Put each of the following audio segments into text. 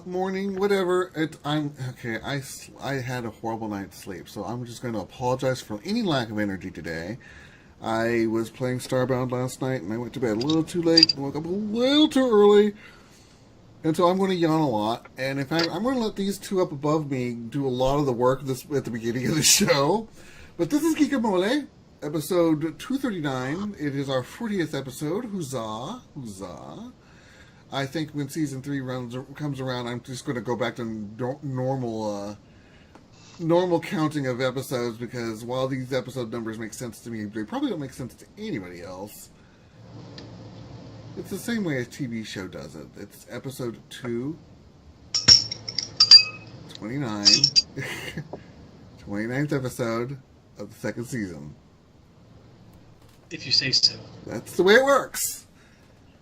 morning, whatever. I'm okay. I had a horrible night's sleep, so I'm just going to apologize for any lack of energy today. I was playing Starbound last night, and I went to bed a little too late, and woke up a little too early, and so I'm going to yawn a lot. And in fact, I'm going to let these two up above me do a lot of the work at the beginning of the show. But this is Geekamole, episode 239. It is our 40th episode. Huzzah! Huzzah! I think when season 3 comes around, I'm just going to go back to normal counting of episodes, because while these episode numbers make sense to me, they probably don't make sense to anybody else. It's the same way a TV show does it. It's episode 2, 29, 29th episode of the second season. If you say so. That's the way it works.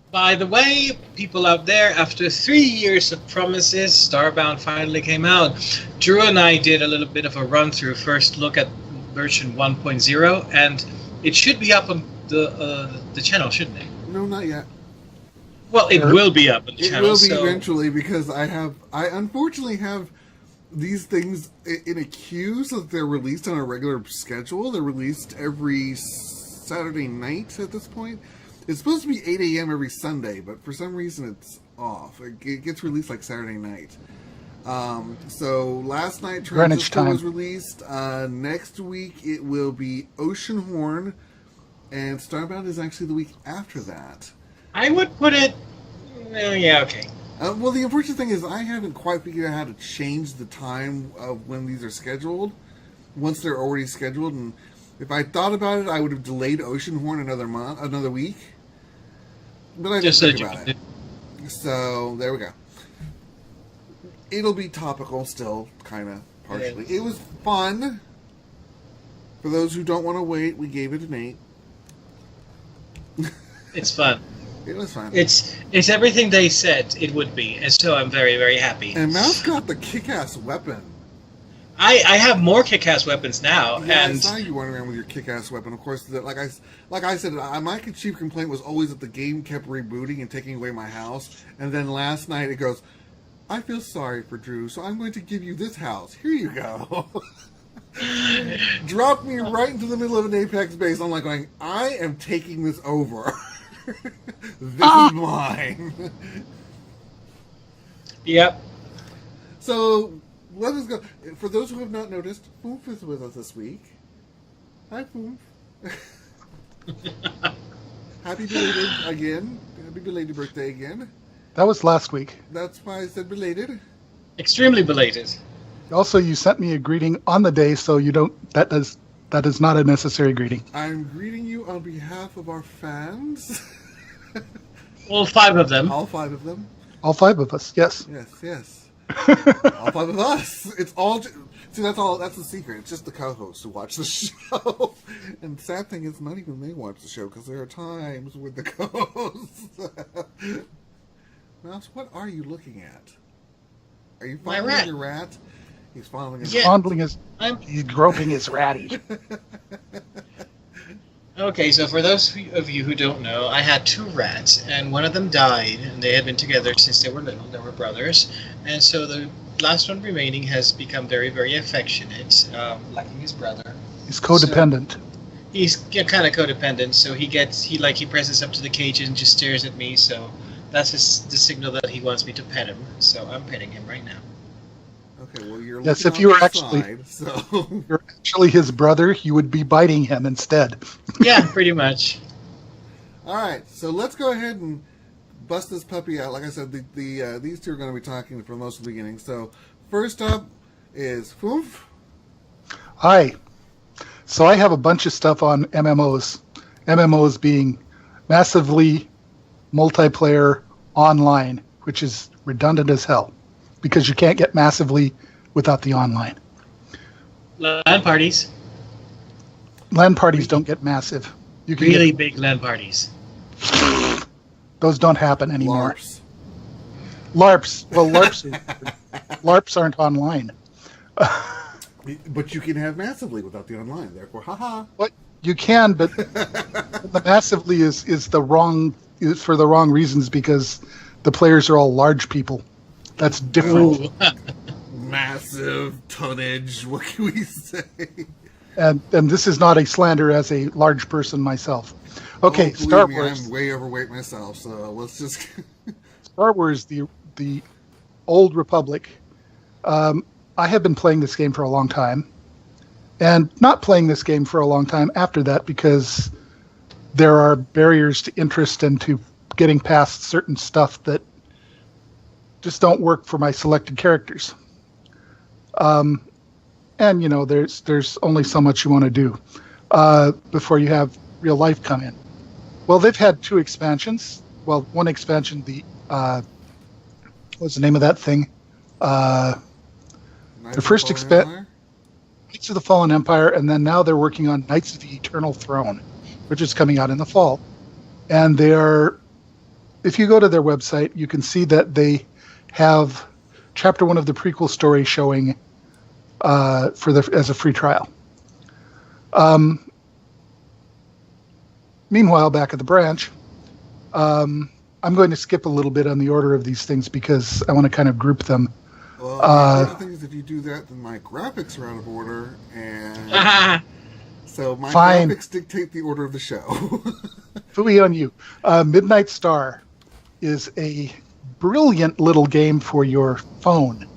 By the way, people out there, after 3 years of promises, Starbound finally came out. Drew and I did a little bit of a run-through, first look at version 1.0, and it should be up on the channel, shouldn't it? No, not yet. Well, it will be up on the channel. It will be eventually, because I unfortunately have these things in a queue, so that they're released on a regular schedule. They're released every Saturday night at this point. It's supposed to be 8 a.m. every Sunday, but for some reason it's off. It gets released like Saturday night. So last night Transistor was released. Next week it will be Oceanhorn, and Starbound is actually the week after that. I would put it... yeah, okay. Well, the unfortunate thing is I haven't quite figured out how to change the time of when these are scheduled, once they're already scheduled. And if I thought about it, I would have delayed Oceanhorn another week. But I didn't think about it. So, there we go. It'll be topical still, kind of, partially. It was fun. For those who don't want to wait, we gave it an 8. It's fun. It was fun. It's everything they said it would be, and so I'm very, very happy. And Mouse got the kick-ass weapon. I have more kick-ass weapons now. Yeah, and I saw you running around with your kick-ass weapon. Of course, like I said, my chief complaint was always that the game kept rebooting and taking away my house. And then last night it goes, I feel sorry for Drew, so I'm going to give you this house. Here you go. Dropped me right into the middle of an Apex base. I'm like going, I am taking this over. This is mine. Yep. So... let us go. For those who have not noticed, Foomf is with us this week. Hi, Foomf. Happy belated again. Happy belated birthday again. That was last week. That's why I said belated. Extremely belated. Also, you sent me a greeting on the day, so you don't. That is not a necessary greeting. I'm greeting you on behalf of our fans. All 5 of them. All 5 of them. All 5 of us. Yes. Yes. All 5 of us. It's all. See, that's the secret. It's just the co-hosts who watch the show. And the sad thing is, not even they watch the show, because there are times with the co-hosts. Mouse, what are you looking at? Are you fondling your rat? He's fondling his. He's fondling his. He's groping his ratty. Okay, so for those of you who don't know, I had 2 rats, and one of them died, and they had been together since they were little. They were brothers, and so the last one remaining has become very, very affectionate, liking his brother. He's codependent. So he's kind of codependent, so he presses up to the cage and just stares at me, so that's the signal that he wants me to pet him, so I'm petting him right now. Okay, well, you're yes, if you were actually you're actually his brother, you would be biting him instead. Yeah, pretty much. All right, so let's go ahead and bust this puppy out. Like I said, these two are going to be talking for most of the beginning. So first up is Foomf. Hi. So I have a bunch of stuff on MMOs. MMOs being massively multiplayer online, which is redundant as hell, because you can't get massively without the online. LAN parties. LAN parties don't get massive. You can really big LAN parties. Those don't happen anymore. LARPs. Well, LARPs aren't online. But you can have massively without the online. Therefore, haha. What you can, but the massively is for the wrong reasons, because the players are all large people. That's different. Ooh. Massive tonnage. What can we say? And this is not a slander as a large person myself. Okay, Oh, Star believe me, Wars. I'm way overweight myself, so let's just. Star Wars, the Old Republic. I have been playing this game for a long time, and not playing this game for a long time after that because there are barriers to interest and to getting past certain stuff that just don't work for my selected characters. And you know, there's only so much you want to do before you have real life come in. Well, they've had 2 expansions. Well, one expansion, what's the name of that thing? The first expansion, Knights of the Fallen Empire, and then now they're working on Knights of the Eternal Throne, which is coming out in the fall. And they are, if you go to their website, you can see that they have Chapter 1 of the prequel story showing as a free trial. Meanwhile, back at the branch, I'm going to skip a little bit on the order of these things because I want to kind of group them. Well, the other thing is if you do that, then my graphics are out of order, and so my Fine. graphics dictate the order of the show. Fooey on you. Midnight Star is a brilliant little game for your phone.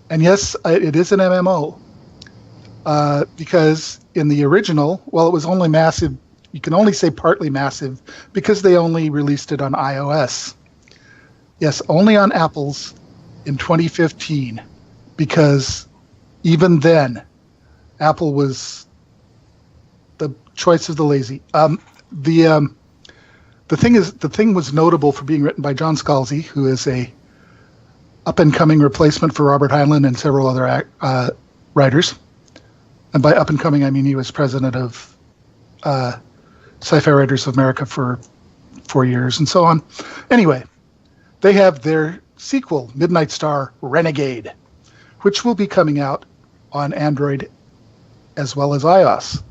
And yes, it is an MMO. Because in the original, well, it was only massive. You can only say partly massive because they only released it on iOS. Yes, only on Apple's in 2015. Because even then, Apple was the choice of the lazy. The thing was notable for being written by John Scalzi, who is a up-and-coming replacement for Robert Heinlein and several other writers. And by up-and-coming, I mean he was president of Sci-Fi Writers of America for 4 years and so on. Anyway, they have their sequel, Midnight Star Renegade, which will be coming out on Android as well as iOS.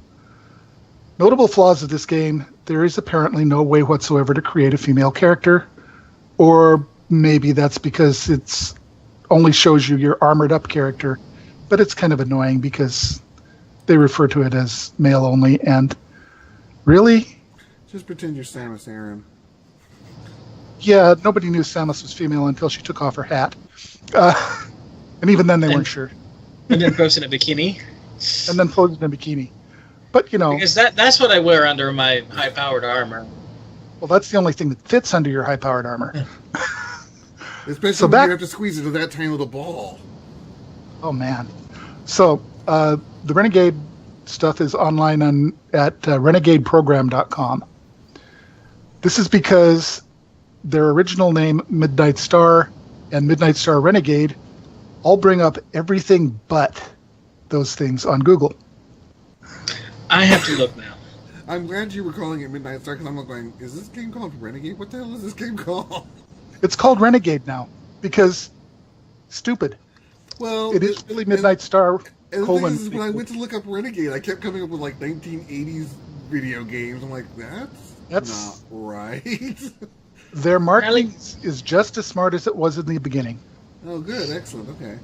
Notable flaws of this game: there is apparently no way whatsoever to create a female character, or maybe that's because it's only shows you your armored up character, but it's kind of annoying because they refer to it as male only, and really? Just pretend you're Samus Aran. Yeah, nobody knew Samus was female until she took off her hat. And even then they weren't sure. And then posted a bikini. And then posed in a bikini. But, you know... Because that's what I wear under my high-powered armor. Well, that's the only thing that fits under your high-powered armor. Especially when you have to squeeze into that tiny little ball. Oh, man. So, the Renegade stuff is online at renegadeprogram.com. This is because their original name, Midnight Star, and Midnight Star Renegade all bring up everything but those things on Google. I have to look now. I'm glad you were calling it Midnight Star, because I'm going, is this game called Renegade? What the hell is this game called? It's called Renegade now, because stupid. Well, it is really Midnight Star, and colon. the thing is, when I went to look up Renegade, I kept coming up with like 1980s video games. I'm like, that's not right. Their marketing is just as smart as it was in the beginning. Oh, good, excellent, okay.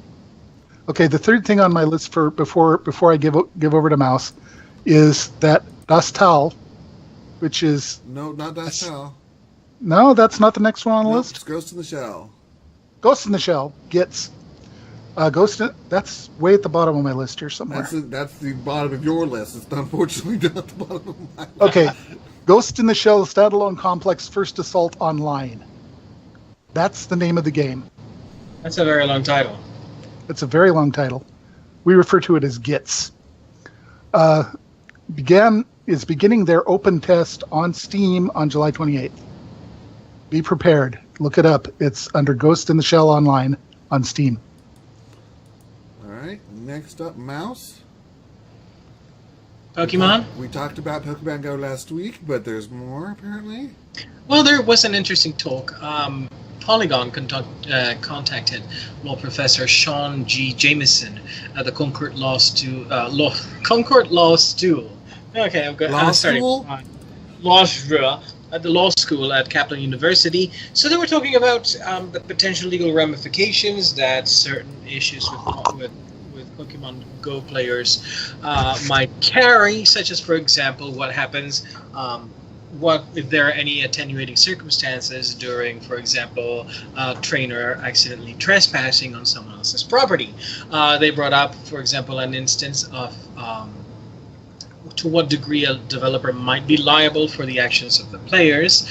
Okay, the third thing on my list for before I give over to Mouse is that Das Tal, which is... No, not Das Tal. No, that's not the next one on the list. It's Ghost in the Shell. Ghost in the Shell gets... that's way at the bottom of my list here somewhere. That's the bottom of your list. It's unfortunately not the bottom of my list. Okay, Ghost in the Shell Standalone Complex First Assault Online. That's the name of the game. That's a very long title. It's a very long title. We refer to it as GITS. Is beginning their open test on Steam on July 28th. Be prepared. Look it up. It's under Ghost in the Shell Online on Steam. All right. Next up, Mouse. Pokemon? We talked about Pokemon Go last week, but there's more, apparently. Well, there was an interesting talk. Polygon contacted law professor Sean G. Jameson at the Concord Law School. Okay, I'm good. Law Starting. School? Law School. at the law school at Kaplan University. So they were talking about the potential legal ramifications that certain issues with Pokemon Go players might carry, such as, for example, what happens. What if there are any attenuating circumstances during, for example, a trainer accidentally trespassing on someone else's property? They brought up, for example, an instance of to what degree a developer might be liable for the actions of the players.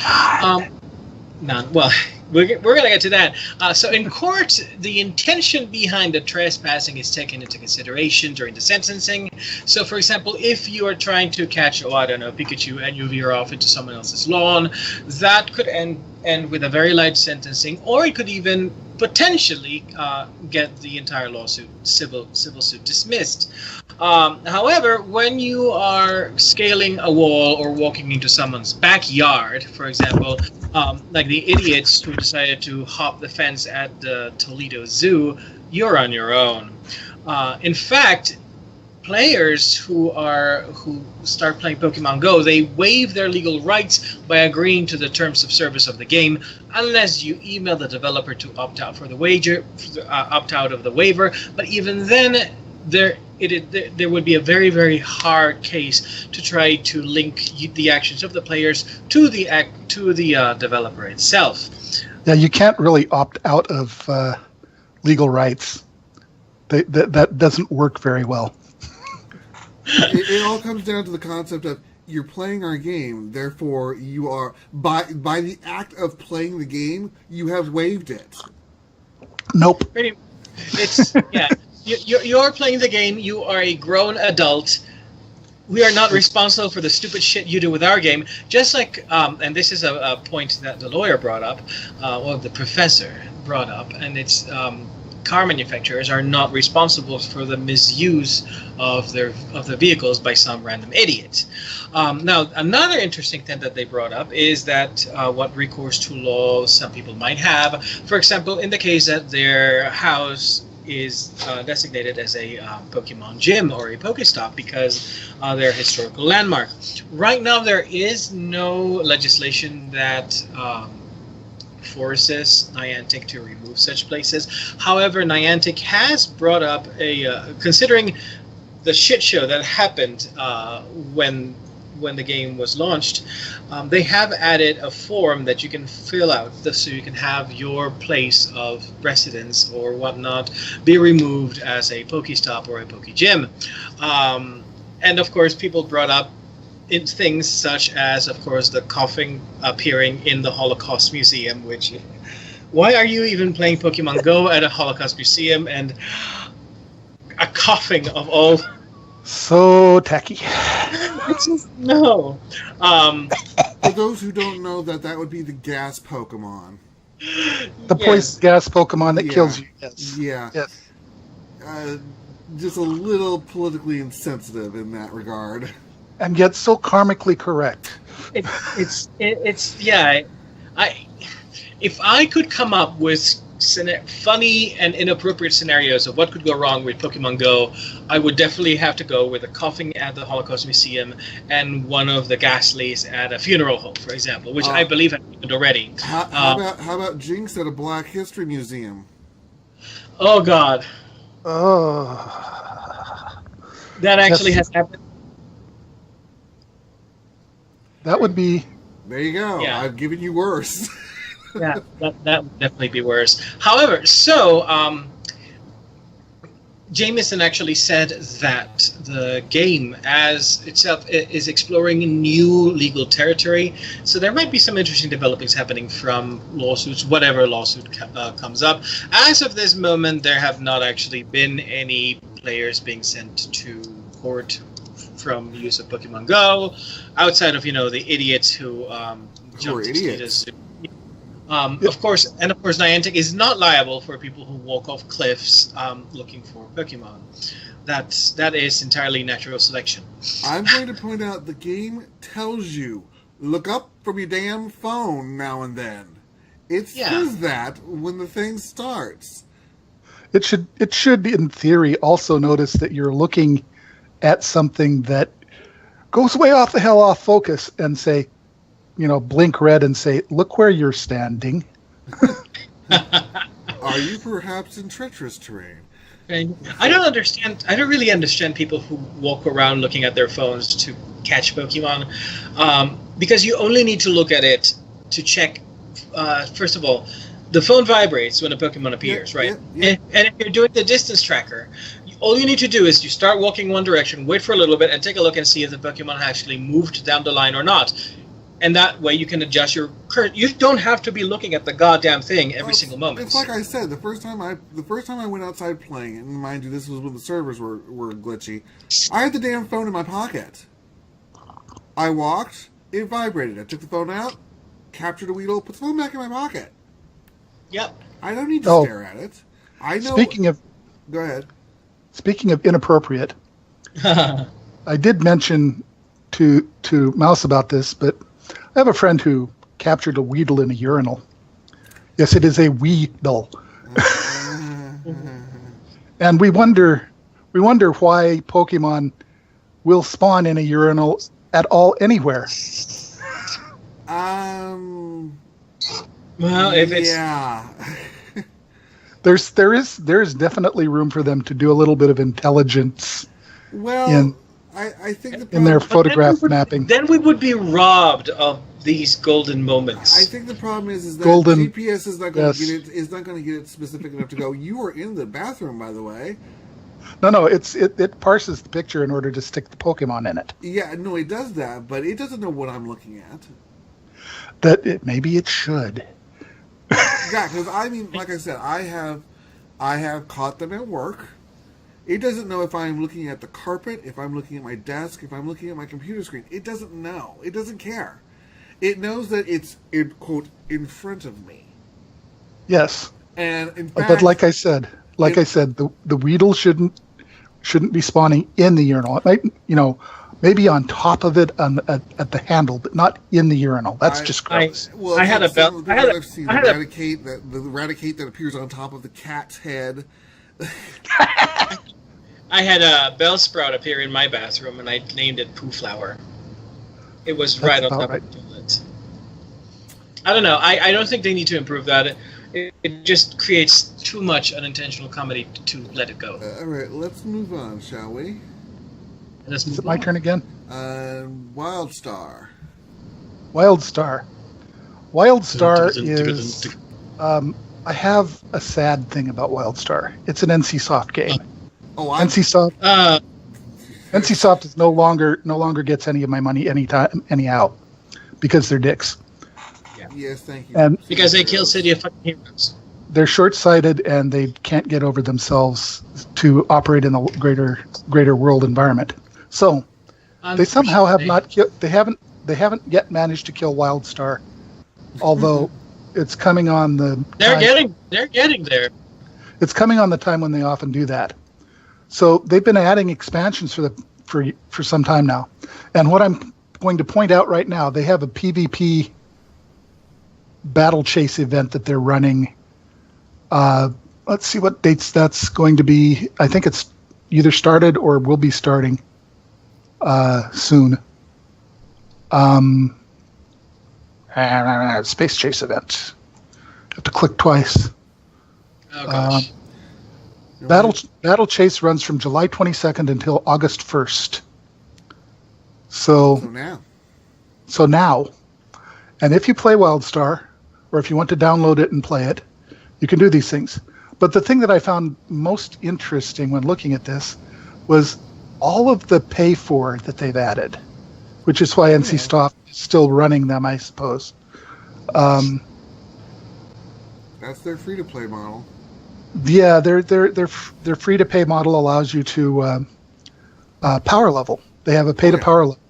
None. Well, we're going to get to that. So in court, the intention behind the trespassing is taken into consideration during the sentencing. So, for example, if you are trying to catch, I don't know, Pikachu, and you veer off into someone else's lawn, that could end with a very light sentencing, or it could even potentially get the entire lawsuit, civil suit, dismissed. However, when you are scaling a wall or walking into someone's backyard, for example, like the idiots who decided to hop the fence at the Toledo Zoo, you're on your own. In fact, players who start playing Pokemon Go, they waive their legal rights by agreeing to the terms of service of the game, unless you email the developer to opt out for the opt out of the waiver. But even then, there would be a very, very hard case to try to link the actions of the players to the developer itself. Yeah, you can't really opt out of legal rights. That doesn't work very well. It all comes down to the concept of you're playing our game, therefore you are by the act of playing the game, you have waived it. Nope. It's yeah. You're playing the game. You are a grown adult. We are not responsible for the stupid shit you do with our game. Just like, and this is a point that the lawyer brought up, the professor brought up, and it's car manufacturers are not responsible for the misuse of the vehicles by some random idiot. Now, another interesting thing that they brought up is that what recourse to law some people might have. For example, in the case that their house is designated as a Pokemon gym or a Pokestop because they're a historical landmark. Right now, there is no legislation that forces Niantic to remove such places. However, Niantic has brought up considering the shit show that happened when the game was launched, they have added a form that you can fill out so you can have your place of residence or whatnot be removed as a Pokestop or a Pokegym. And of course, people brought up in things such as, of course, the coughing appearing in the Holocaust Museum, which, why are you even playing Pokemon Go at a Holocaust Museum and a coughing of all... So tacky. No. For those who don't know, that would be the gas Pokemon. The poison gas Pokemon that kills you. Yes. Yeah. Yes. Just a little politically insensitive in that regard. And yet so karmically correct. It's yeah. If I could come up with funny and inappropriate scenarios of what could go wrong with Pokemon Go, I would definitely have to go with a coughing at the Holocaust Museum and one of the Ghastlies at a funeral home, for example, which I believe had happened already. How about Jinx at a Black History Museum? Oh God. Oh. That actually has happened. That would be... There you go. Yeah. I've given you worse. Yeah, that would definitely be worse. However, so Jameson actually said that the game as itself is exploring new legal territory. So there might be some interesting developments happening from lawsuits, whatever lawsuit comes up. As of this moment, there have not actually been any players being sent to court from the use of Pokemon Go, outside of, the idiots who jumped into the zoo. Of course, Niantic is not liable for people who walk off cliffs looking for Pokemon. That is entirely natural selection. I'm going to point out the game tells you, look up from your damn phone now and then. It says that when the thing starts. It should, in theory, also notice that you're looking at something that goes way off the hell off focus and say, blink red and say, "Look where you're standing." Are you perhaps in treacherous terrain? I don't really understand people who walk around looking at their phones to catch Pokemon, because you only need to look at it to check. First of all, the phone vibrates when a Pokemon appears, right? Yeah. And if you're doing the distance tracker, all you need to do is you start walking one direction, wait for a little bit, and take a look and see if the Pokemon actually moved down the line or not. And that way you can adjust your current. You don't have to be looking at the goddamn thing every single moment. It's like I said, the first time I went outside playing, and mind you, this was when the servers were glitchy. I had the damn phone in my pocket. I walked, it vibrated. I took the phone out, captured a Weedle, put the phone back in my pocket. Yep. I don't need to stare at it. I know. Go ahead. Speaking of inappropriate, I did mention to Mouse about this, but I have a friend who captured a Weedle in a urinal. Yes, it is a Weedle. And we wonder why Pokemon will spawn in a urinal at all anywhere. Well, if it's there is definitely room for them to do a little bit of intelligence. Well, I think the problem, in their photograph mapping. Then we would be robbed of these golden moments. I think the problem is that Golden, GPS is not going to get it. Is not going to get it specific enough to go. You were in the bathroom, by the way. No, it parses the picture in order to stick the Pokemon in it. Yeah, no, it does that, but it doesn't know what I'm looking at. Maybe it should. Yeah, because I mean, like I said, I have caught them at work. It doesn't know if I'm looking at the carpet, if I'm looking at my desk, if I'm looking at my computer screen. It doesn't know. It doesn't care. It knows that it's, quote, in front of me. Yes. And in fact, but like I said, the Weedle shouldn't be spawning in the urinal. It might, maybe on top of it at the handle, but not in the urinal. That's just gross. I had a bell. I've seen the Eradicate that appears on top of the cat's head. I had a Bellsprout appear in my bathroom, and I named it Poo Flower. It was right on top of the toilet. I don't know. I don't think they need to improve that. It just creates too much unintentional comedy to let it go. All right, let's move on, shall we? Is it my turn again? Wildstar. Wildstar is... I have a sad thing about Wildstar. It's an NCSoft game. NCSoft is no longer gets any of my money anyhow because they're dicks. Yeah. Yes, thank you. And because they kill City of fucking Heroes. They're short-sighted and they can't get over themselves to operate in the greater world environment. So they somehow have not they haven't yet managed to kill Wildstar, although it's coming on the they're getting there. It's coming on the time when they often do that. So they've been adding expansions for some time now. And what I'm going to point out right now, they have a PvP battle chase event that they're running. Let's see what dates that's going to be. I think it's either started or will be starting soon. Space chase event. Have to click twice. Oh gosh. Battle chase runs from July 22nd until August 1st. So now, and if you play Wildstar, or if you want to download it and play it, you can do these things. But the thing that I found most interesting when looking at this was all of the pay for that they've added, which is why NCSoft is still running them, I suppose. That's their free-to-play model. Yeah, their free-to-pay model allows you to power level. They have a pay-to-power level,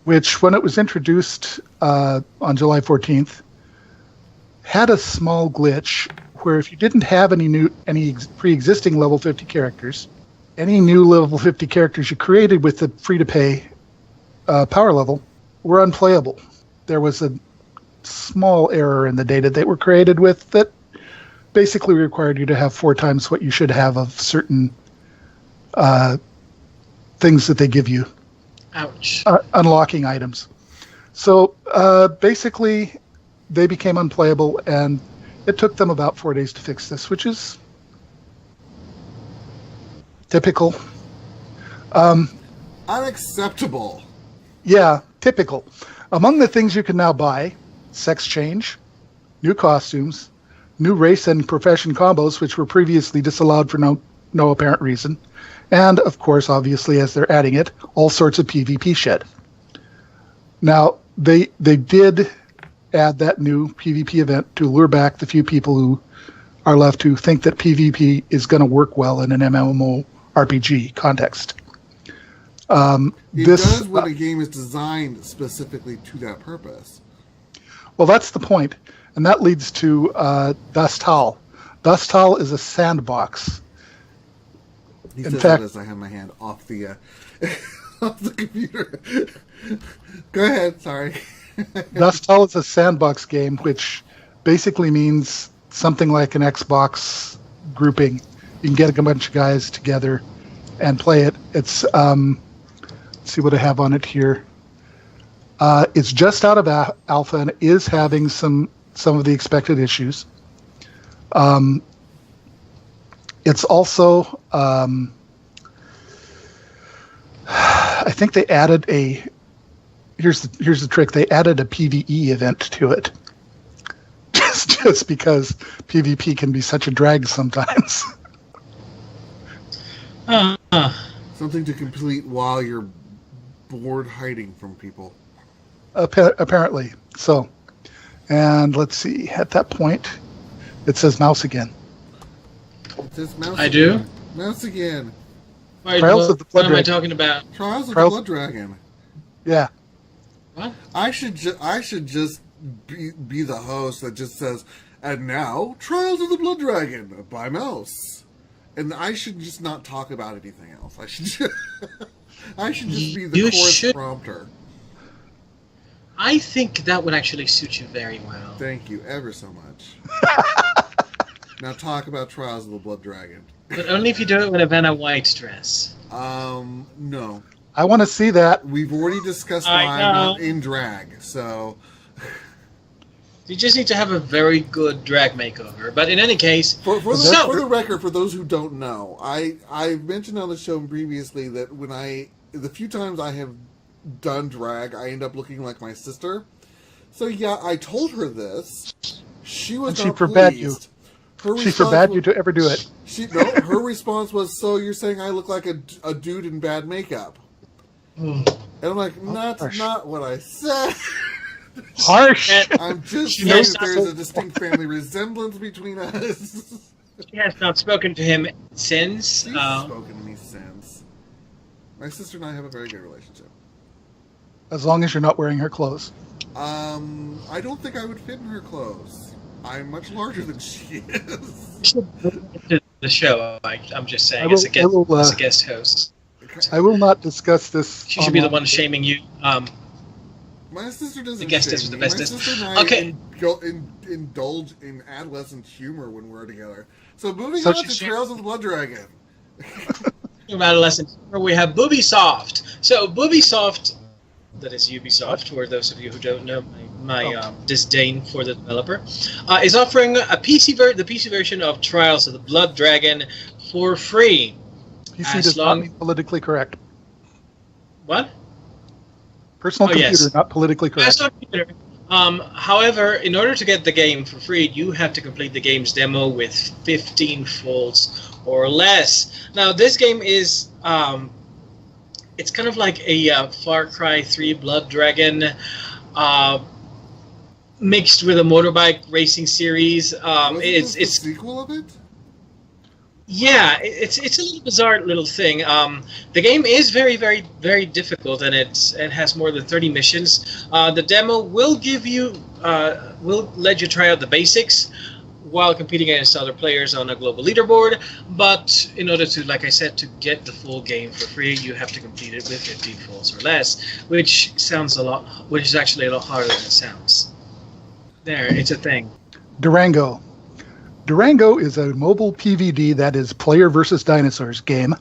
which when it was introduced on July 14th, had a small glitch where if you didn't have any pre-existing level 50 characters, any new level 50 characters you created with the free-to-pay power level were unplayable. There was a small error in the data they were created with that basically required you to have 4 times what you should have of certain things that they give you. Ouch. Unlocking items. So basically, they became unplayable, and it took them about 4 days to fix this, which is typical. Unacceptable. Yeah, typical. Among the things you can now buy, sex change, new costumes, new race and profession combos, which were previously disallowed for no apparent reason, and, of course, obviously, as they're adding it, all sorts of PvP shit. Now, they did add that new PvP event to lure back the few people who are left who think that PvP is going to work well in an MMORPG context. It does when a game is designed specifically to that purpose. Well, that's the point, and that leads to Dust Howl. Dust Howl is a sandbox. He In says fact, that as I have my hand off the off the computer. Go ahead, sorry. Dust Howl is a sandbox game, which basically means something like an Xbox grouping. You can get a bunch of guys together and play it. It's let's see what I have on it here. It's just out of alpha and is having some of the expected issues. It's also I think they added a here's the trick. They added a PvE event to it. Just because PvP can be such a drag sometimes. Something to complete while you're bored hiding from people. Apparently. So, and let's see. At that point, it says mouse again. It says mouse I again. do? Mouse again. Wait, Trials of the Blood what am I Dragon. talking about? Trials of Trials- the Blood Dragon. Yeah. What? I should just be the host that just says, and now Trials of the Blood Dragon by Mouse, and I should just not talk about anything else. I should just be the You chorus should- prompter. I think that would actually suit you very well. Thank you ever so much. Now talk about Trials of the Blood Dragon. But only if you do it with a Vanna White dress. No. I want to see that. We've already discussed I why I'm know. not in drag, so... You just need to have a very good drag makeover. But in any case, For So- the record, for those who don't know, I mentioned on the show previously that the few times I have done drag, I end up looking like my sister. So yeah, I told her this. She was And she not forbade pleased. She forbade you to ever do it. Her response was, "So you're saying I look like a dude in bad makeup?" And I'm like, "That's harsh. not what I said." Harsh. I'm just She saying has that there's a distinct family resemblance between us. she has not spoken to him since. She's spoken to me since. My sister and I have a very good relationship. As long as you're not wearing her clothes. I don't think I would fit in her clothes. I'm much larger than she is. To the show, I'm just saying, I will- as I a will, guest host. I will not discuss this. She should be the online. one shaming you. My sister doesn't. The guest shame is the me. best My is- sister and I Okay. indulge in adolescent humor when we're together. So moving So on to she- Trails of the Blood Dragon. From adolescence, where we have Ubisoft. So Ubisoft, that is Ubisoft, for those of you who don't know my disdain for the developer, is offering the PC version of Trials of the Blood Dragon for free. PC as does long- not mean politically correct. What? Personal Oh, computer, yes. not politically correct. That's on computer. However, in order to get the game for free, you have to complete the game's demo with 15 faults or less. Now, this game is it's kind of like a Far Cry 3 Blood Dragon mixed with a motorbike racing series. Wasn't It's this the sequel of it? Yeah, it's a little bizarre little thing. The game is very, very, very difficult, and it has more than 30 missions. The demo will will let you try out the basics while competing against other players on a global leaderboard. But in order to, like I said, to get the full game for free, you have to complete it with 15 falls or less, which is actually a lot harder than it sounds. There, it's a thing. Durango. Durango is a mobile PVD that is player versus dinosaurs game,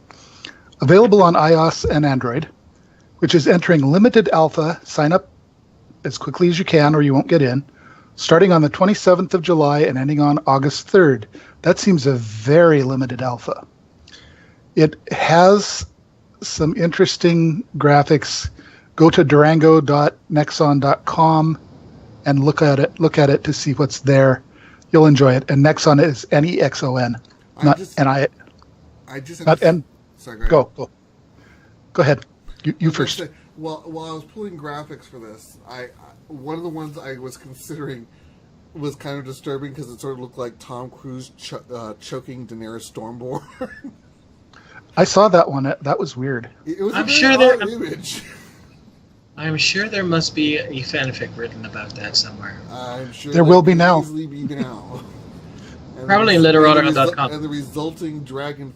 available on iOS and Android, which is entering limited alpha. Sign up as quickly as you can or you won't get in, starting on the 27th of July and ending on August 3rd. That seems a very limited alpha. It has some interesting graphics. Go to durango.nexon.com and look at it to see what's there. You'll enjoy it. And Nexon is Nexon, not Ni. Sorry, go ahead. You first. Say, while I was pulling graphics for this, one of the ones I was considering was kind of disturbing because it sort of looked like Tom Cruise choking Daenerys Stormborn. I saw that one. That was weird. It was I'm sure there must be a fanfic written about that somewhere. I'm sure there will be now. Easily be now. Probably in LitterOtter.com. And the resulting dragon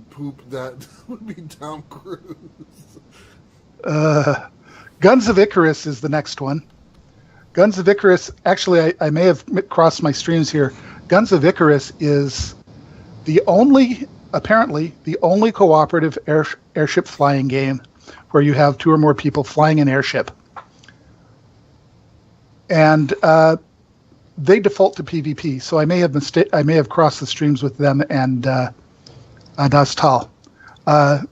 poop that would be Tom Cruise. Guns of Icarus is the next one. Guns of Icarus, actually, I may have crossed my streams here. Guns of Icarus is apparently the only cooperative airship flying game where you have 2 or more people flying an airship. And they default to PvP, so I may have crossed the streams with them and Dastal. But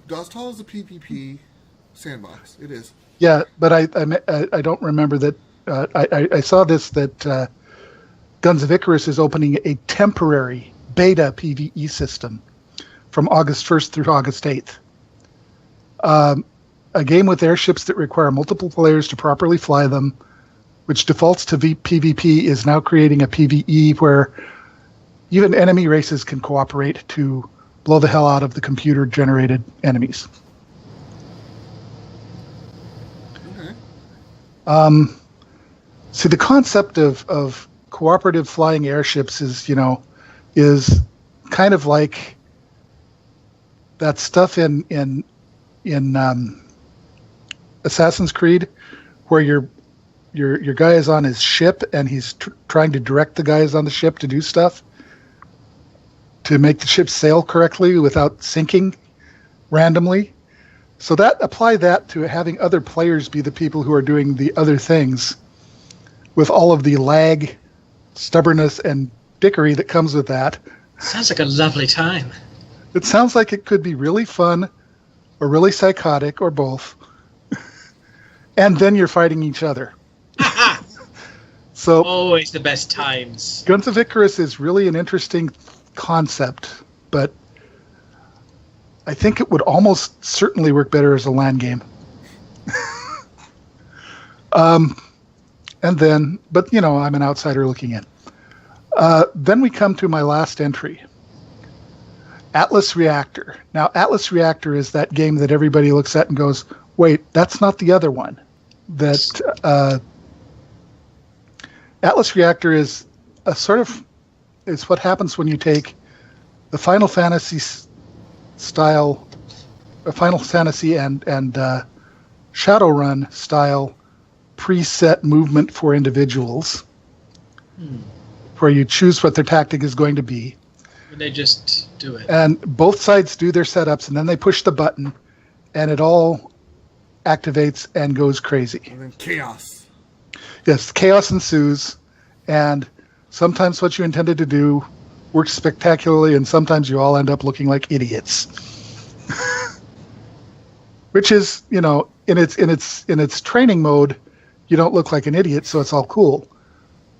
Dastal is a PvP sandbox. It is. Yeah, but I don't remember that. I saw this that Guns of Icarus is opening a temporary beta PvE system from August 1st through August 8th. A game with airships that require multiple players to properly fly them, which defaults to PvP, is now creating a PvE where even enemy races can cooperate to blow the hell out of the computer-generated enemies. Okay. See, the concept of cooperative flying airships is kind of like that stuff in Assassin's Creed, where your guy is on his ship and he's trying to direct the guys on the ship to do stuff to make the ship sail correctly without sinking randomly. So apply that to having other players be the people who are doing the other things, with all of the lag, stubbornness, and dickery that comes with that. Sounds like a lovely time. It sounds like it could be really fun or really psychotic or both. And then you're fighting each other. So always the best times. Guns of Icarus is really an interesting concept, but I think it would almost certainly work better as a LAN game. I'm an outsider looking in. Then we come to my last entry, Atlas Reactor. Now, Atlas Reactor is that game that everybody looks at and goes, wait, that's not the other one. Atlas Reactor is is what happens when you take the Final Fantasy style, Final Fantasy and Shadowrun style preset movement for individuals, where you choose what their tactic is going to be. They just do it. And both sides do their setups, and then they push the button, and it all activates and goes crazy. And then chaos. Yes, chaos ensues, and sometimes what you intended to do works spectacularly, and sometimes you all end up looking like idiots. Which is, in its training mode, you don't look like an idiot, so it's all cool.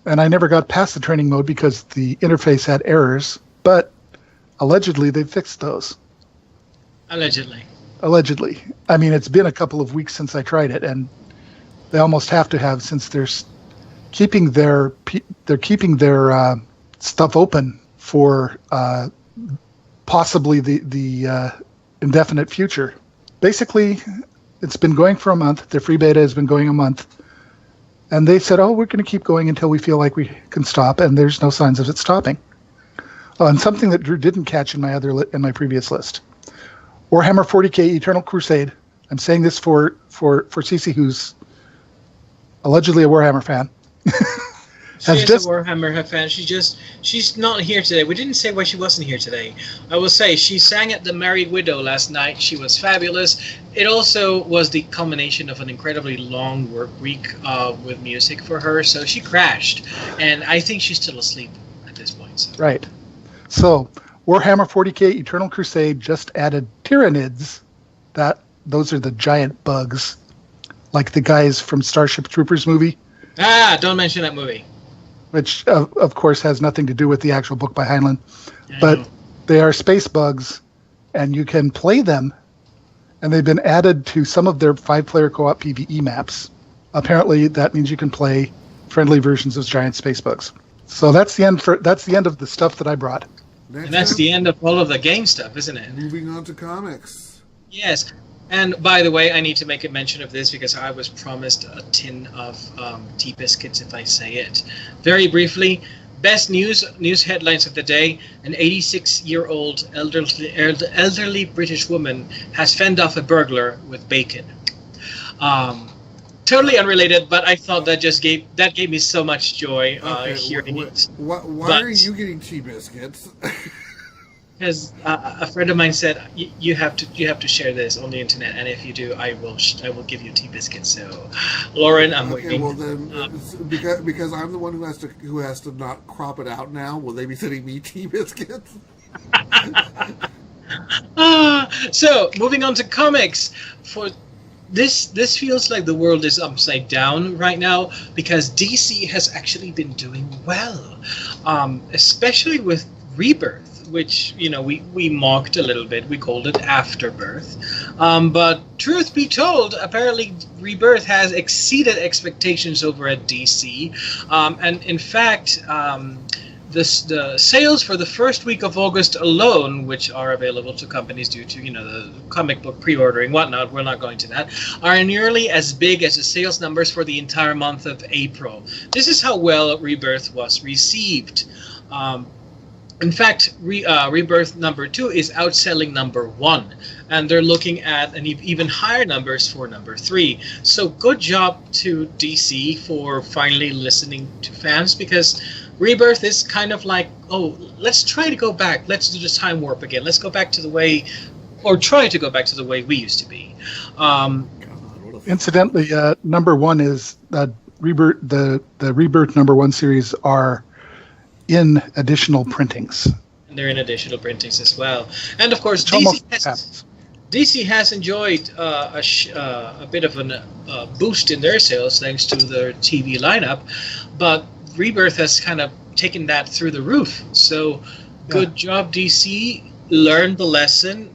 And I never got past the training mode because the interface had errors, but allegedly they fixed those. Allegedly. I mean, it's been a couple of weeks since I tried it, and they almost have to have, since they're keeping their stuff open for possibly the indefinite future. Basically, it's been going for a month. Their free beta has been going a month. And they said, we're going to keep going until we feel like we can stop, and there's no signs of it stopping. And something that Drew didn't catch in my previous list. Warhammer 40k Eternal Crusade. I'm saying this for Cece, who's allegedly a Warhammer fan. She is a Warhammer fan. She's not here today. We didn't say why she wasn't here today. I will say she sang at the Merry Widow last night. She was fabulous. It also was the culmination of an incredibly long work week with music for her. So she crashed, and I think she's still asleep at this point. So. Right. So Warhammer 40k Eternal Crusade just added Tyranids. Those are the giant bugs, like the guys from Starship Troopers movie. Don't mention that movie. Which, of course, has nothing to do with the actual book by Heinlein. But they are space bugs, and you can play them, and they've been added to some of their 5-player co-op PvE maps. Apparently, that means you can play friendly versions of giant space bugs. So that's the end of the stuff that I brought. And that's the end of all of the game stuff, isn't it? Moving on to comics. Yes. And by the way, I need to make a mention of this because I was promised a tin of tea biscuits if I say it. Very briefly, best news headlines of the day. An 86-year-old elderly British woman has fended off a burglar with bacon. Totally unrelated, but I thought that gave me so much joy hearing it. Why are you getting tea biscuits? Because a friend of mine said you have to share this on the internet, and if you do, I will give you tea biscuits. So, Lauren, I'm waiting. Well then, because I'm the one who has to not crop it out now, will they be sending me tea biscuits? So, moving on to comics. For this feels like the world is upside down right now because DC has actually been doing well, especially with Rebirth, which we mocked a little bit. We called it Afterbirth, but truth be told, apparently Rebirth has exceeded expectations over at DC, and in fact, the sales for the first week of August alone, which are available to companies due to the comic book pre-ordering whatnot, we're not going to that, are nearly as big as the sales numbers for the entire month of April. This is how well Rebirth was received. In fact, Rebirth number 2 is outselling number 1, and they're looking at an even higher numbers for number 3. So good job to DC for finally listening to fans, because Rebirth is kind of like, let's try to go back. Let's do the time warp again. Let's go back to the way, or try to go back to the way we used to be. Incidentally, number 1 is Rebirth. The Rebirth number 1 series are in additional printings. And they're in additional printings as well. And of course, DC has enjoyed a bit of a boost in their sales thanks to their TV lineup, but Rebirth has kind of taken that through the roof. So good job, DC. Learn the lesson.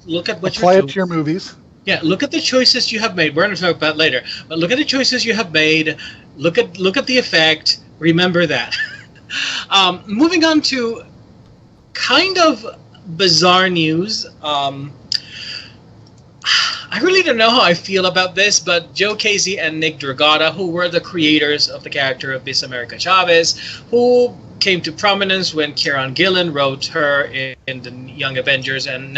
Look at what apply it to your movies. Yeah, look at the choices you have made. We're going to talk about it later, but look at the choices you have made. Look at the effect. Remember that. Moving on to kind of bizarre news. I really don't know how I feel about this, but Joe Casey and Nick Dragotta, who were the creators of the character of Miss America Chavez, who came to prominence when Kieran Gillen wrote her in the Young Avengers, and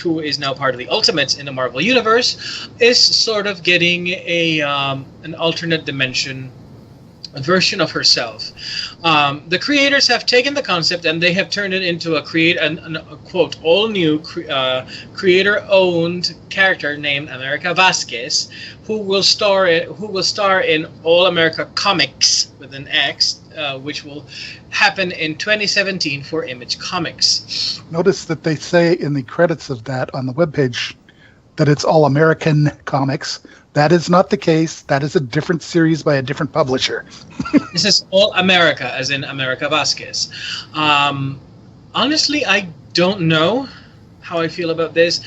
who is now part of the Ultimates in the Marvel Universe, is sort of getting an alternate dimension, a version of herself. The creators have taken the concept and they have turned it into a quote all new creator-owned character named America Vasquez, who will star in All America Comics with an X, which will happen in 2017 for Image Comics. Notice that they say in the credits of that on the webpage that it's All American Comics. That is not the case. That is a different series by a different publisher. This is All America, as in America Vasquez. Honestly, I don't know how I feel about this.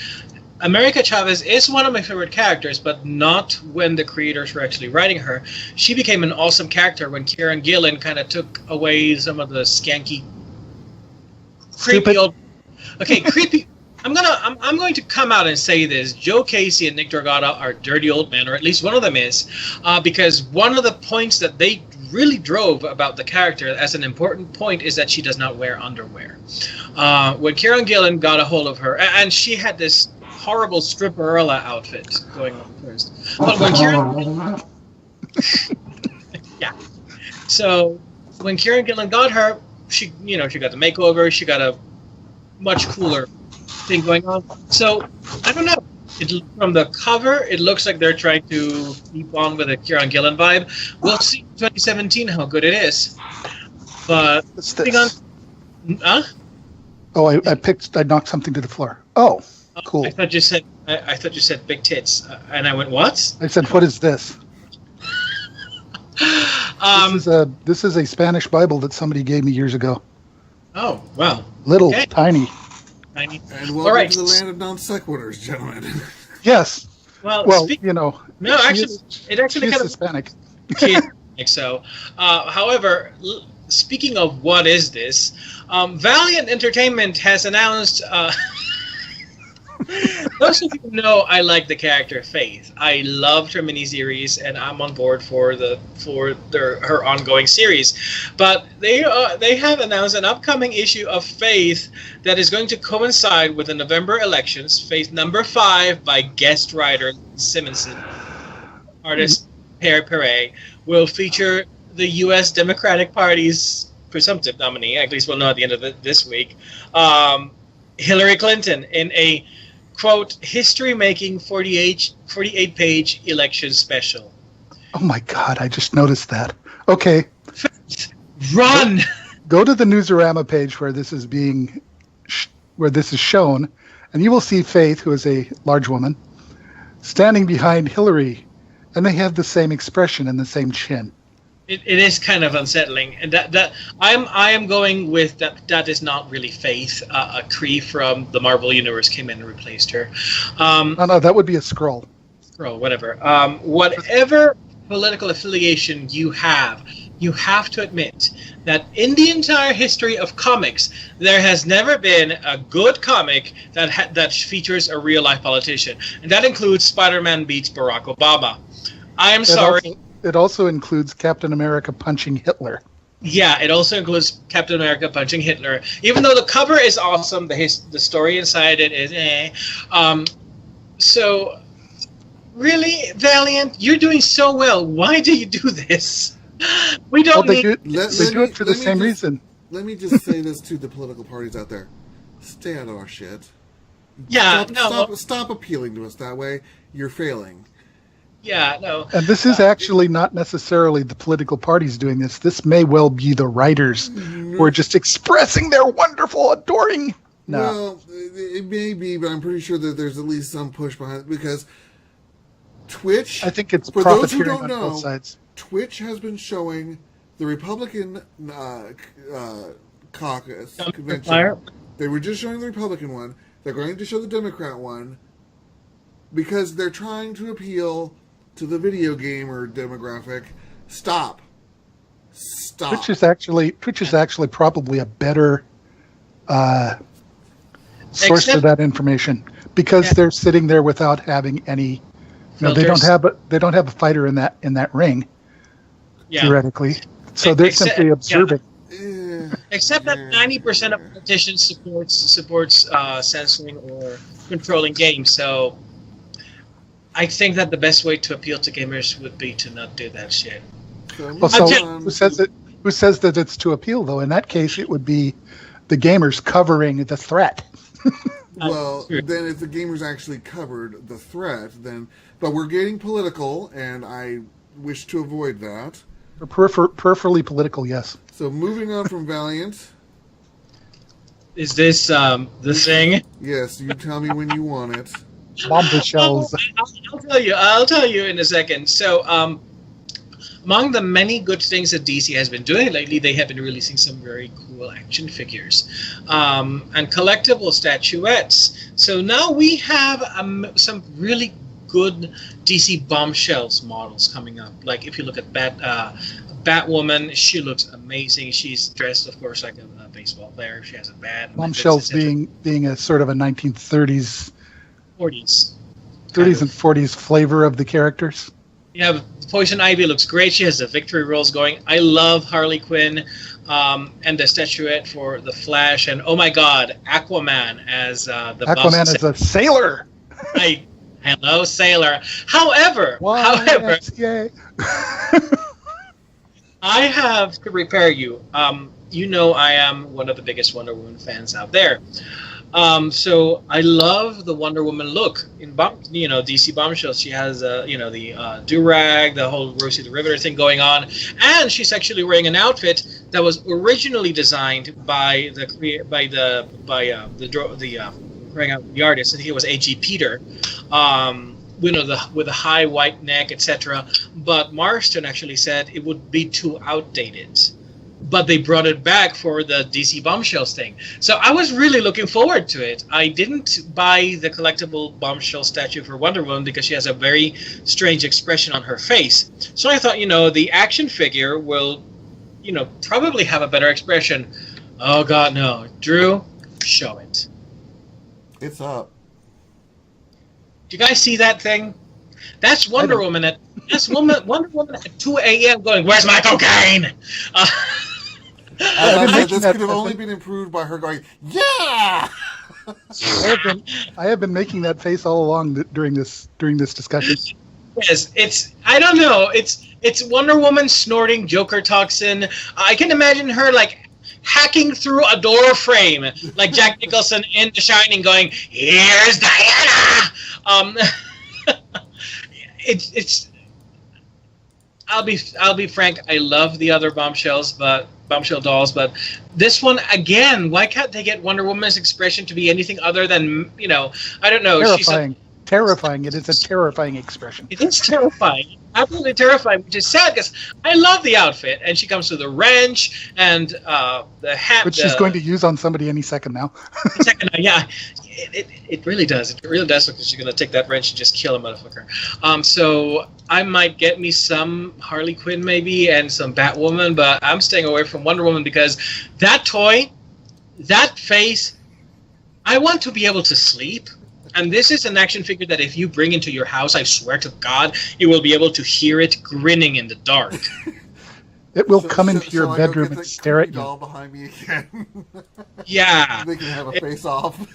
America Chavez is one of my favorite characters, but not when the creators were actually writing her. She became an awesome character when Kieran Gillen kind of took away some of the skanky, creepy old... Okay, creepy... I'm going to come out and say this. Joe Casey and Nick Dragotta are dirty old men, or at least one of them is, because one of the points that they really drove about the character as an important point is that she does not wear underwear. When Kieran Gillen got a hold of her, and she had this horrible stripperella outfit going on first. But when Kieran... yeah. So when Kieran Gillen got her, she got the makeover. She got a much cooler thing going on. So I don't know. From the cover, it looks like they're trying to keep on with a Kieran Gillen vibe. We'll see in 2017 how good it is. But What's this? Huh? Oh, I knocked something to the floor. Oh, cool. I thought you said big tits, and I went, what? I said, what is this? This is a Spanish Bible that somebody gave me years ago. Oh, wow. Little, Okay. tiny. Tiny. And welcome All right. to the land of non sequiturs, gentlemen. Yes. Well, Well, no, actually, it actually she's kind of Hispanic. she is Hispanic, so. However, speaking of what is this, Valiant Entertainment has announced. Most of you know I like the character Faith. I loved her miniseries, and I'm on board for her ongoing series. But they have announced an upcoming issue of Faith that is going to coincide with the November elections. Faith number 5 by guest writer Simonson, artist Pere Perret, will feature the U.S. Democratic Party's presumptive nominee. At least we'll know at the end of this week. Hillary Clinton in a quote, history-making 48-page election special. Oh my God, I just noticed that. Okay. Run! Go to the Newsarama page where this is shown, and you will see Faith, who is a large woman, standing behind Hillary, and they have the same expression and the same chin. It is kind of unsettling, and that I am going with that is not really Faith. A Kree from the Marvel Universe came in and replaced her. No, that would be a Skrull. Skrull, whatever. Whatever political affiliation you have to admit that in the entire history of comics, there has never been a good comic that features a real life politician, and that includes Spider-Man beats Barack Obama. I am sorry. It also includes Captain America punching Hitler. Yeah, it also includes Captain America punching Hitler. Even though the cover is awesome, the story inside it is so, really, Valiant, you're doing so well. Why do you do this? We don't They need... They do it for the same reason. Let me just say this to the political parties out there. Stay out of our shit. Yeah, Stop appealing to us that way. You're failing. Yeah, no. And this is actually not necessarily the political parties doing this. This may well be the writers who are just expressing their wonderful, adoring. No. Well, it may be, but I'm pretty sure that there's at least some push behind it because Twitch. I think it's for those who profiteering don't on know. both sides. Twitch has been showing the Republican caucus convention. They were just showing the Republican one. They're going to show the Democrat one because they're trying to appeal to the video gamer demographic. Stop. Twitch is actually probably a better source for that information because they're sitting there without having any. They don't have a fighter in that ring. Yeah. Theoretically, so they're simply observing. Yeah. Except that 90% of politicians supports censoring or controlling games. So I think that the best way to appeal to gamers would be to not do that shit. Well, so who says that it's to appeal though? In that case, it would be the gamers covering the threat. Well, then if the gamers actually covered the threat, then but we're getting political, and I wish to avoid that. Peripherally political, yes. So moving on from Valiant. Is this the thing? Yes, you tell me when you want it. Bombshells. I'll tell you in a second. So, among the many good things that DC has been doing lately, they have been releasing some very cool action figures and collectible statuettes. So now we have some really good DC Bombshells models coming up. Like if you look at Batwoman, she looks amazing. She's dressed, of course, like a baseball player. She has a bat. Bombshells being a sort of a 1930s. 40s. 30s and 40s flavor of the characters. Yeah, Poison Ivy looks great. She has the victory rolls going. I love Harley Quinn and the statuette for the Flash. And oh my God, Aquaman as the Aquaman is a sailor. Hello, sailor. However, I have to prepare you. You know I am one of the biggest Wonder Woman fans out there. So I love the Wonder Woman look in DC Bombshells. She has the do-rag, the whole Rosie the Riveter thing going on, and she's actually wearing an outfit that was originally designed by the artist. I think it was A.G. Peter. With a high white neck, etc. But Marston actually said it would be too outdated. But they brought it back for the DC Bombshells thing. So I was really looking forward to it. I didn't buy the collectible Bombshell statue for Wonder Woman because she has a very strange expression on her face. So I thought, the action figure will, probably have a better expression. Oh, God, no. Drew, show it. It's up. Do you guys see that thing? That's Wonder Woman at Wonder Woman at 2 a.m. going, "Where's my cocaine?" This could have only been improved by her going, "Yeah." I have been making that face all along during this discussion. Yes, I don't know. It's Wonder Woman snorting Joker toxin. I can imagine her hacking through a door frame like Jack Nicholson in The Shining, going, "Here's Diana." It's. I'll be frank. I love the other bombshell dolls, but this one again. Why can't they get Wonder Woman's expression to be anything other than I don't know. Terrifying. It is a terrifying expression. It is terrifying. Absolutely terrifying, which is sad because I love the outfit, and she comes with a wrench and the hat, which she's going to use on somebody any second now. Yeah, it really does. It really does look like she's going to take that wrench and just kill a motherfucker. So I might get me some Harley Quinn maybe and some Batwoman, but I'm staying away from Wonder Woman because that toy, that face, I want to be able to sleep. And this is an action figure that if you bring into your house, I swear to God, you will be able to hear it grinning in the dark. It will come into your bedroom and stare at you. Doll behind me again. Yeah. They can have a face-off.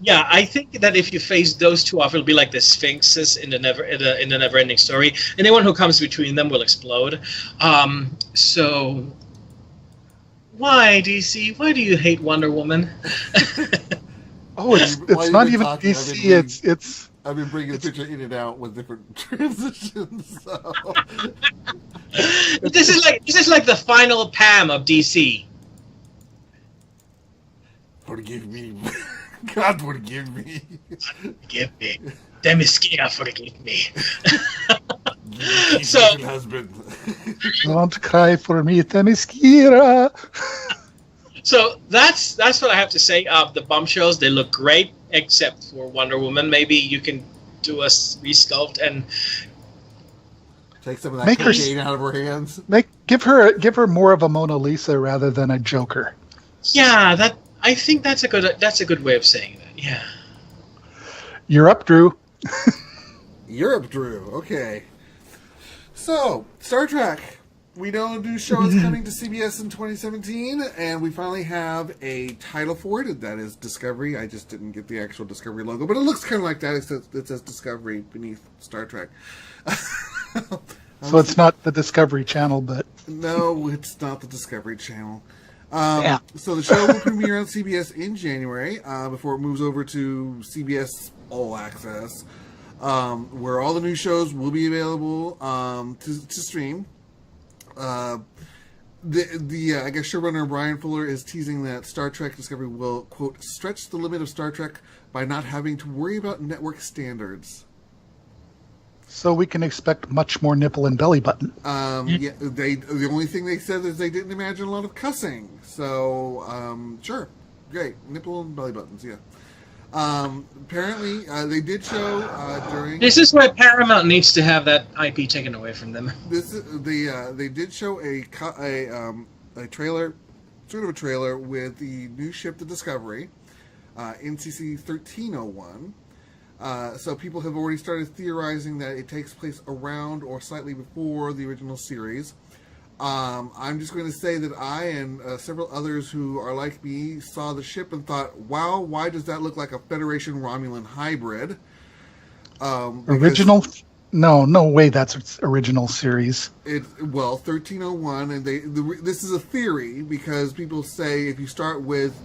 I think that if you face those two off, it'll be like the Sphinxes in the Never-Ending Story. Anyone who comes between them will explode. So, why, DC? Why do you hate Wonder Woman? Oh, it's not even DC. It's. I've been bringing the picture in and out with different transitions. So. This is like the final Pam of DC. Forgive me, God, forgive me. Forgive me, Themyscira, forgive me. So, husband. Don't cry for me, Themyscira. So that's what I have to say. The bombshells, they look great, except for Wonder Woman. Maybe you can do a resculpt and take some of that cocaine out of her hands. Give her more of a Mona Lisa rather than a Joker. Yeah, I think that's a good way of saying that. Yeah. You're up, Drew. You're up, Drew. Okay. So, Star Trek. We know a new show is coming to CBS in 2017, and we finally have a title for it. That is Discovery. I just didn't get the actual Discovery logo, but it looks kind of like that. It says Discovery beneath Star Trek. So it's not the Discovery Channel, but... No, it's not the Discovery Channel. Yeah. So the show will premiere on CBS in January, before it moves over to CBS All Access, where all the new shows will be available to stream. I guess showrunner Brian Fuller is teasing that Star Trek Discovery will, quote, stretch the limit of Star Trek by not having to worry about network standards. So we can expect much more nipple and belly button. Yeah, the only thing they said is they didn't imagine a lot of cussing. So, sure, great, nipple and belly buttons, yeah. Apparently, they did show during. This is why Paramount needs to have that IP taken away from them. They did show a trailer, sort of a trailer with the new ship, the Discovery, NCC 1301. So people have already started theorizing that it takes place around or slightly before the original series. I'm just going to say that I and several others who are like me saw the ship and thought, wow, why does that look like a Federation Romulan hybrid? Original No way. That's its original series. 1301, and this is a theory because people say if you start with,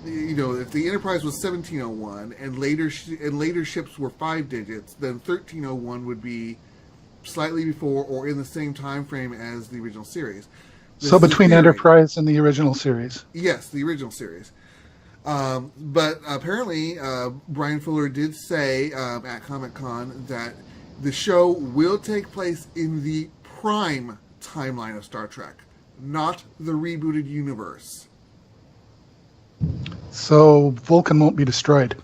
if the Enterprise was 1701 and later ships were 5 digits, then 1301 would be slightly before or in the same time frame as the original series. So between Enterprise and the original series. Yes, the original series. But apparently, Brian Fuller did say at Comic-Con that the show will take place in the prime timeline of Star Trek, not the rebooted universe. So Vulcan won't be destroyed.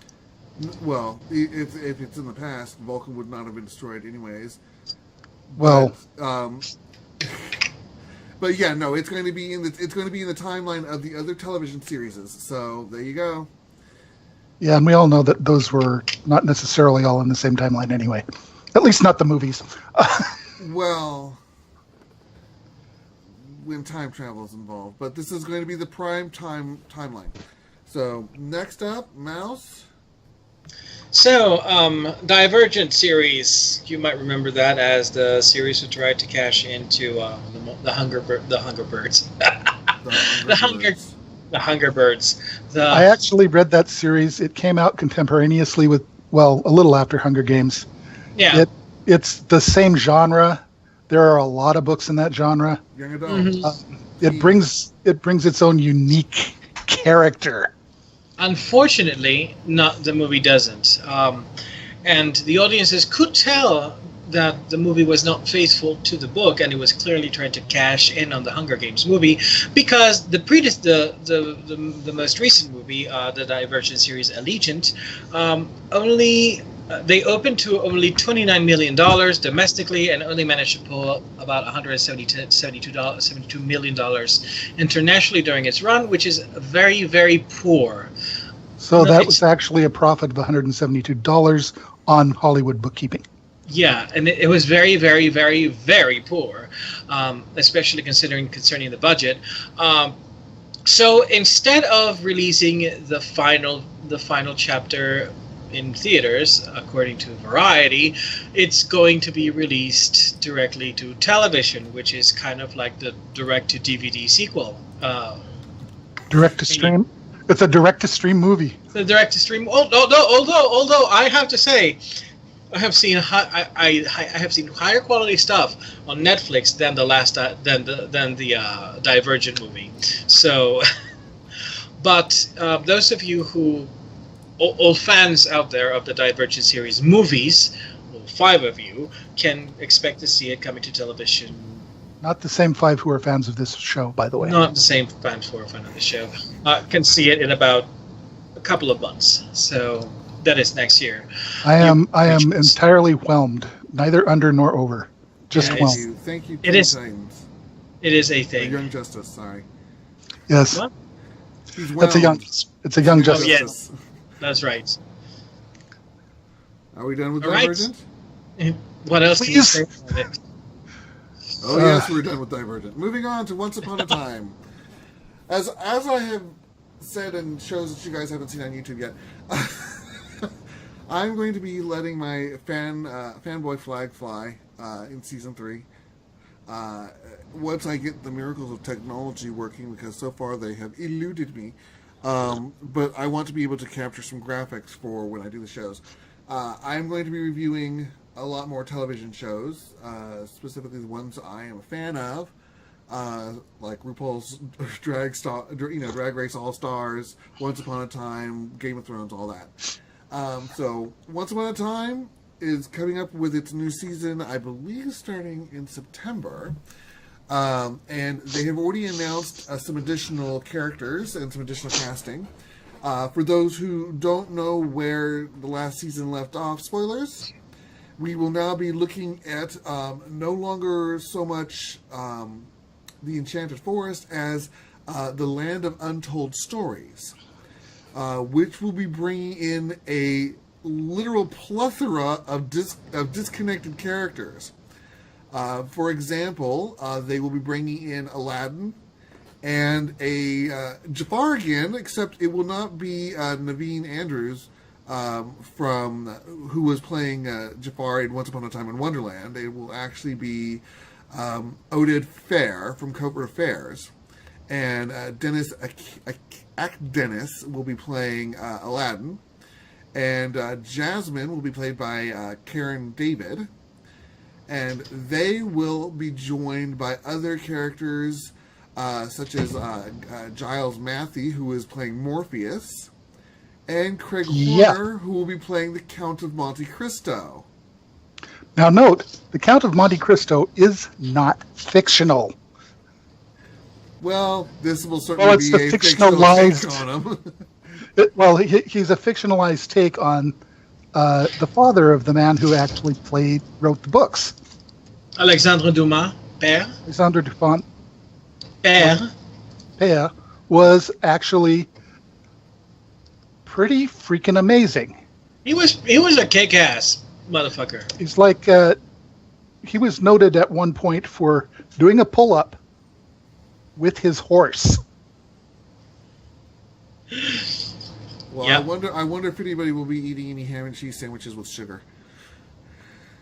Well, if it's in the past, Vulcan would not have been destroyed anyways. Well, but yeah, no, it's going to be in the timeline of the other television series. So there you go. Yeah, and we all know that those were not necessarily all in the same timeline anyway. At least not the movies. Well, when time travel is involved, but this is going to be the prime timeline. So next up, Mouse. So, Divergent Series, you might remember that as the series who tried to cash into the Hungerbirds. The Hungerbirds. I actually read that series. It came out contemporaneously with, a little after Hunger Games. Yeah. It's the same genre. There are a lot of books in that genre. Young adult. Mm-hmm. It brings its own unique character. Unfortunately, the movie doesn't. And the audiences could tell that the movie was not faithful to the book, and it was clearly trying to cash in on the Hunger Games movie, because the most recent movie, the Divergent series Allegiant, they opened to only $29 million domestically and only managed to pull about $172 million internationally during its run, which is very, very poor. So that was actually a profit of $172 on Hollywood bookkeeping. Yeah, and it was very, very, very, very poor, especially concerning the budget. So instead of releasing the final chapter in theaters, according to Variety, it's going to be released directly to television, which is kind of like the direct-to-DVD sequel. Direct-to-stream? It's a direct-to-stream movie. The direct-to-stream. Although I have to say, I have seen higher quality stuff on Netflix than the Divergent movie. So, but those of you who all fans out there of the Divergent series movies, 5 of you, can expect to see it coming to television. Not the same 5 who are fans of this show, by the way. Not the same fans who are fans of the show. Can see it in about a couple of months. So that is next year. I am entirely whelmed, neither under nor over. Just whelmed. Thank you. It is. It is a thing. Young Justice. Sorry. Yes. What? It's a young Justice. Oh, yes. That's right. Are we done with All Divergent? Right. What else can you say about it? Oh yes, we're done with Divergent. Moving on to Once Upon a Time. As I have said in shows that you guys haven't seen on YouTube yet, I'm going to be letting my fanboy flag fly in season 3. Once I get the miracles of technology working, because so far they have eluded me. But I want to be able to capture some graphics for when I do the shows. I'm going to be reviewing a lot more television shows, specifically the ones I am a fan of, like RuPaul's Drag Race All Stars, Once Upon a Time, Game of Thrones, all that. So Once Upon a Time is coming up with its new season, I believe, starting in September. And they have already announced some additional characters and some additional casting. For those who don't know where the last season left off, spoilers, we will now be looking at no longer so much the Enchanted Forest as the Land of Untold Stories, which will be bringing in a literal plethora of disconnected characters. For example, they will be bringing in Aladdin and a Jafar again, except it will not be Naveen Andrews from who was playing Jafar in Once Upon a Time in Wonderland. It will actually be Oded Fair from Cobra Affairs. And Dennis Dennis will be playing Aladdin. And Jasmine will be played by Karen David. And they will be joined by other characters such as Giles Matthey, who is playing Morpheus, and Craig Horner, who will be playing the Count of Monte Cristo. Now note, the Count of Monte Cristo is not fictional. Well, this will certainly be a fictionalized take on him. He's a fictionalized take on the father of the man who actually wrote the books. Alexandre Dumas, père. Alexandre Dumas, père, was actually pretty freaking amazing. He was a kick-ass motherfucker. He's like he was noted at one point for doing a pull-up with his horse. Well, yep. I wonder if anybody will be eating any ham and cheese sandwiches with sugar.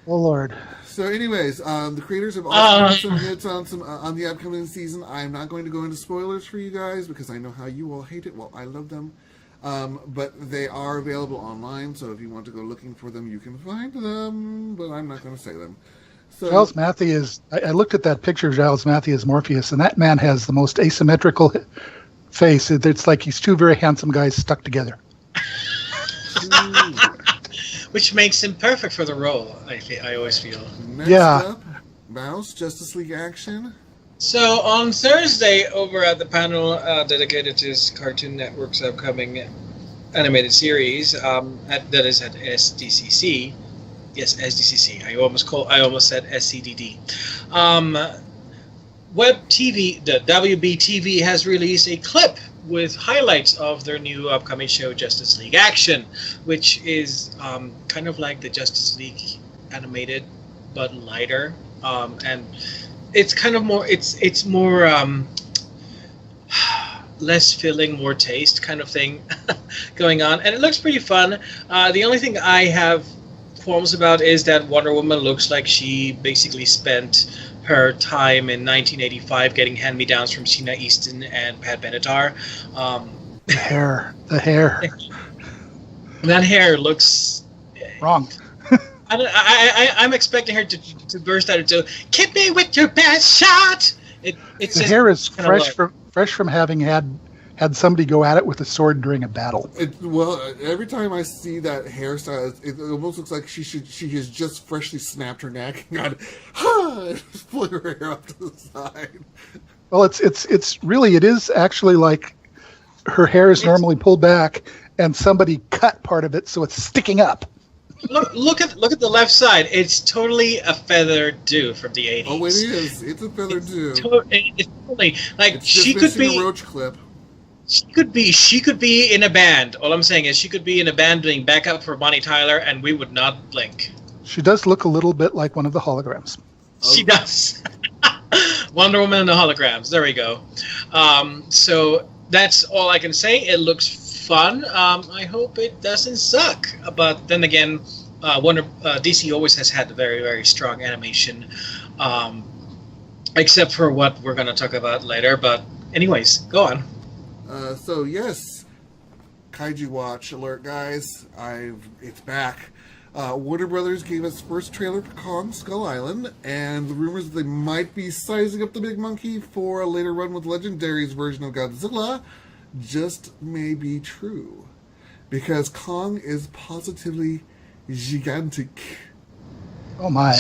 Oh Lord. So, anyways, the creators have also some hits on the upcoming season. I'm not going to go into spoilers for you guys because I know how you all hate it. Well, I love them, but they are available online. So, if you want to go looking for them, you can find them. But I'm not going to say them. So, Giles Matthey is. I looked at that picture of Giles Matthey as Morpheus, and that man has the most asymmetrical face. It's like he's two very handsome guys stuck together. Which makes him perfect for the role, I always feel. Next up, Mouse, Justice League Action. So on Thursday, over at the panel dedicated to Cartoon Network's upcoming animated series, that is at SDCC. Yes, SDCC. I almost said SCDD. Web TV, the WBTV has released a clip with highlights of their new upcoming show, Justice League Action, which is kind of like the Justice League animated, but lighter, and it's kind of more. It's more less filling, more taste kind of thing going on, and it looks pretty fun. The only thing I have qualms about is that Wonder Woman looks like she basically spent her time in 1985 getting hand-me-downs from Sheena Easton and Pat Benatar. The hair. That hair looks wrong. I'm expecting her to burst out into "Hit me with your best shot." It's the hair is fresh from having had somebody go at it with a sword during a battle. Well, every time I see that hairstyle, it almost looks like she has just freshly snapped her neck and gone, and just pulling her hair up to the side. Well, it is actually like her hair is normally pulled back, and somebody cut part of it so it's sticking up. Look at the left side. It's totally a feather do from the 80s. Oh, it is. It's a feather do. It's totally like it's she could be a roach clip. She could be in a band. All I'm saying is she could be in a band doing backup for Bonnie Tyler, and we would not blink. She does look a little bit like one of the holograms. Oh. She does. Wonder Woman and the holograms. There we go. So that's all I can say. It looks fun. I hope it doesn't suck. But then again, DC always has had very, very strong animation, except for what we're going to talk about later. But anyways, go on. So yes, Kaiju Watch alert, guys! It's back. Warner Brothers gave us first trailer for Kong Skull Island, and the rumors that they might be sizing up the big monkey for a later run with Legendary's version of Godzilla just may be true, because Kong is positively gigantic. Oh my!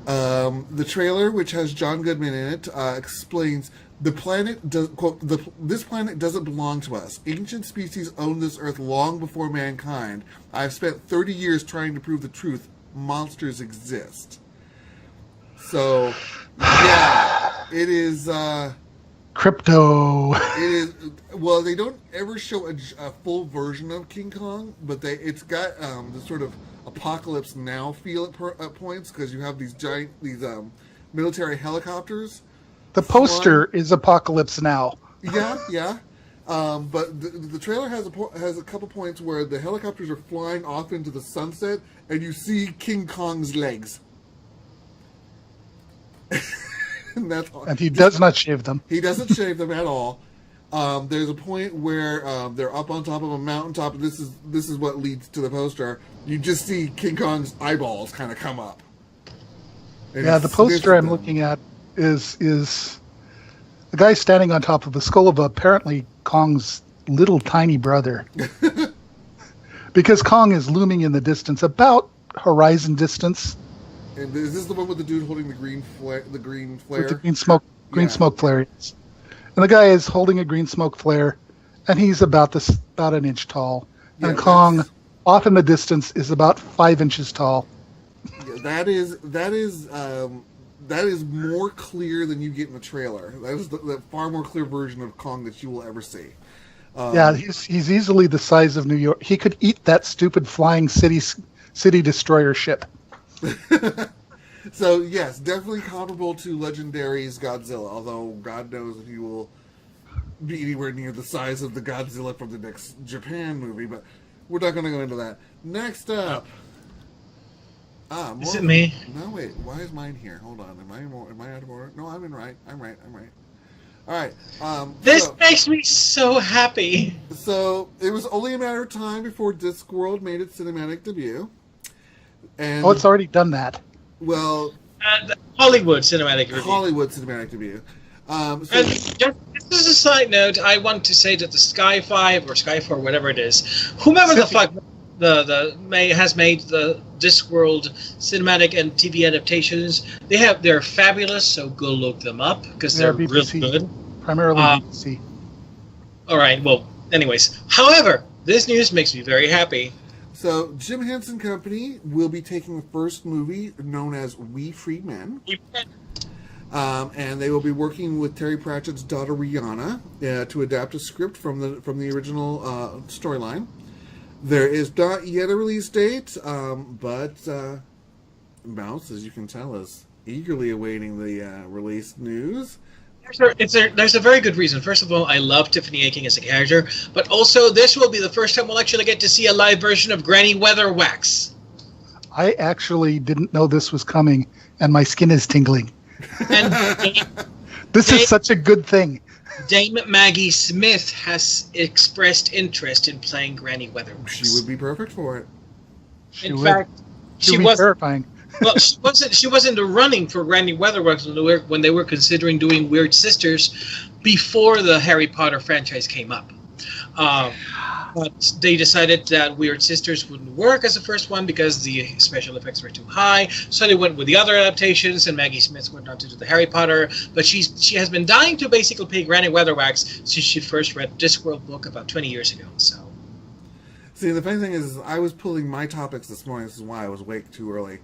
The trailer, which has John Goodman in it, explains. The planet does quote. This planet doesn't belong to us. Ancient species owned this Earth long before mankind. I've spent 30 years trying to prove the truth. Monsters exist. So, yeah, it is. Crypto. It is. Well, they don't ever show a full version of King Kong, but it's got the sort of Apocalypse Now feel at points, because you have these military helicopters. The poster is Apocalypse Now. Yeah. But the trailer has a couple points where the helicopters are flying off into the sunset, and you see King Kong's legs. And he does not shave them. He doesn't shave them at all. There's a point where they're up on top of a mountaintop, and this is what leads to the poster. You just see King Kong's eyeballs kind of come up. And yeah, the poster I'm looking at is the guy standing on top of the skull of apparently Kong's little tiny brother. Because Kong is looming in the distance, about horizon distance. And is this the one with the dude holding the green flare? With the green smoke flare. Yes. And the guy is holding a green smoke flare, and he's about an inch tall. And Kong, off in the distance, is about 5 inches tall. Yeah, that is more clear than you get in the trailer. That is the far more clear version of Kong that you will ever see. Yeah, he's easily the size of New York. He could eat that stupid flying city destroyer ship. So yes, definitely comparable to Legendary's Godzilla, although God knows if he will be anywhere near the size of the Godzilla from the next Japan movie, but we're not going to go into that. Next up. Is it me? No, wait. Why is mine here? Hold on. Am I out of order? No, I'm right. All right. This makes me so happy. So it was only a matter of time before Discworld made its cinematic debut. And, it's already done that. Well, the Hollywood cinematic review. Debut. And just as a side note, I want to say that the Sky 5 or Sky 4, whatever it is, whomever the fuck has made the Discworld cinematic and TV adaptations, they're fabulous. So go look them up because they're real good. Primarily BBC. All right. Well, anyways, however, this news makes me very happy. So, Jim Henson Company will be taking the first movie known as We Free Men. And they will be working with Terry Pratchett's daughter Rihanna to adapt a script from the original storyline. There is not yet a release date, but Mouse, as you can tell, is eagerly awaiting the release news. There's a very good reason. First of all, I love Tiffany Aching as a character, but also this will be the first time we'll actually get to see a live version of Granny Weatherwax. I actually didn't know this was coming, and my skin is tingling. And this is such a good thing. Dame Maggie Smith has expressed interest in playing Granny Weatherwax. She would be perfect for it. In fact, she was terrifying. Well, she was in the running for Granny Weatherwax when they were considering doing Weird Sisters before the Harry Potter franchise came up. But they decided that Weird Sisters wouldn't work as the first one because the special effects were too high. So they went with the other adaptations, and Maggie Smith went on to do the Harry Potter. But she has been dying to basically play Granny Weatherwax since she first read the Discworld book about 20 years ago. So. See, the funny thing is I was pulling my topics this morning. This is why I was awake too early.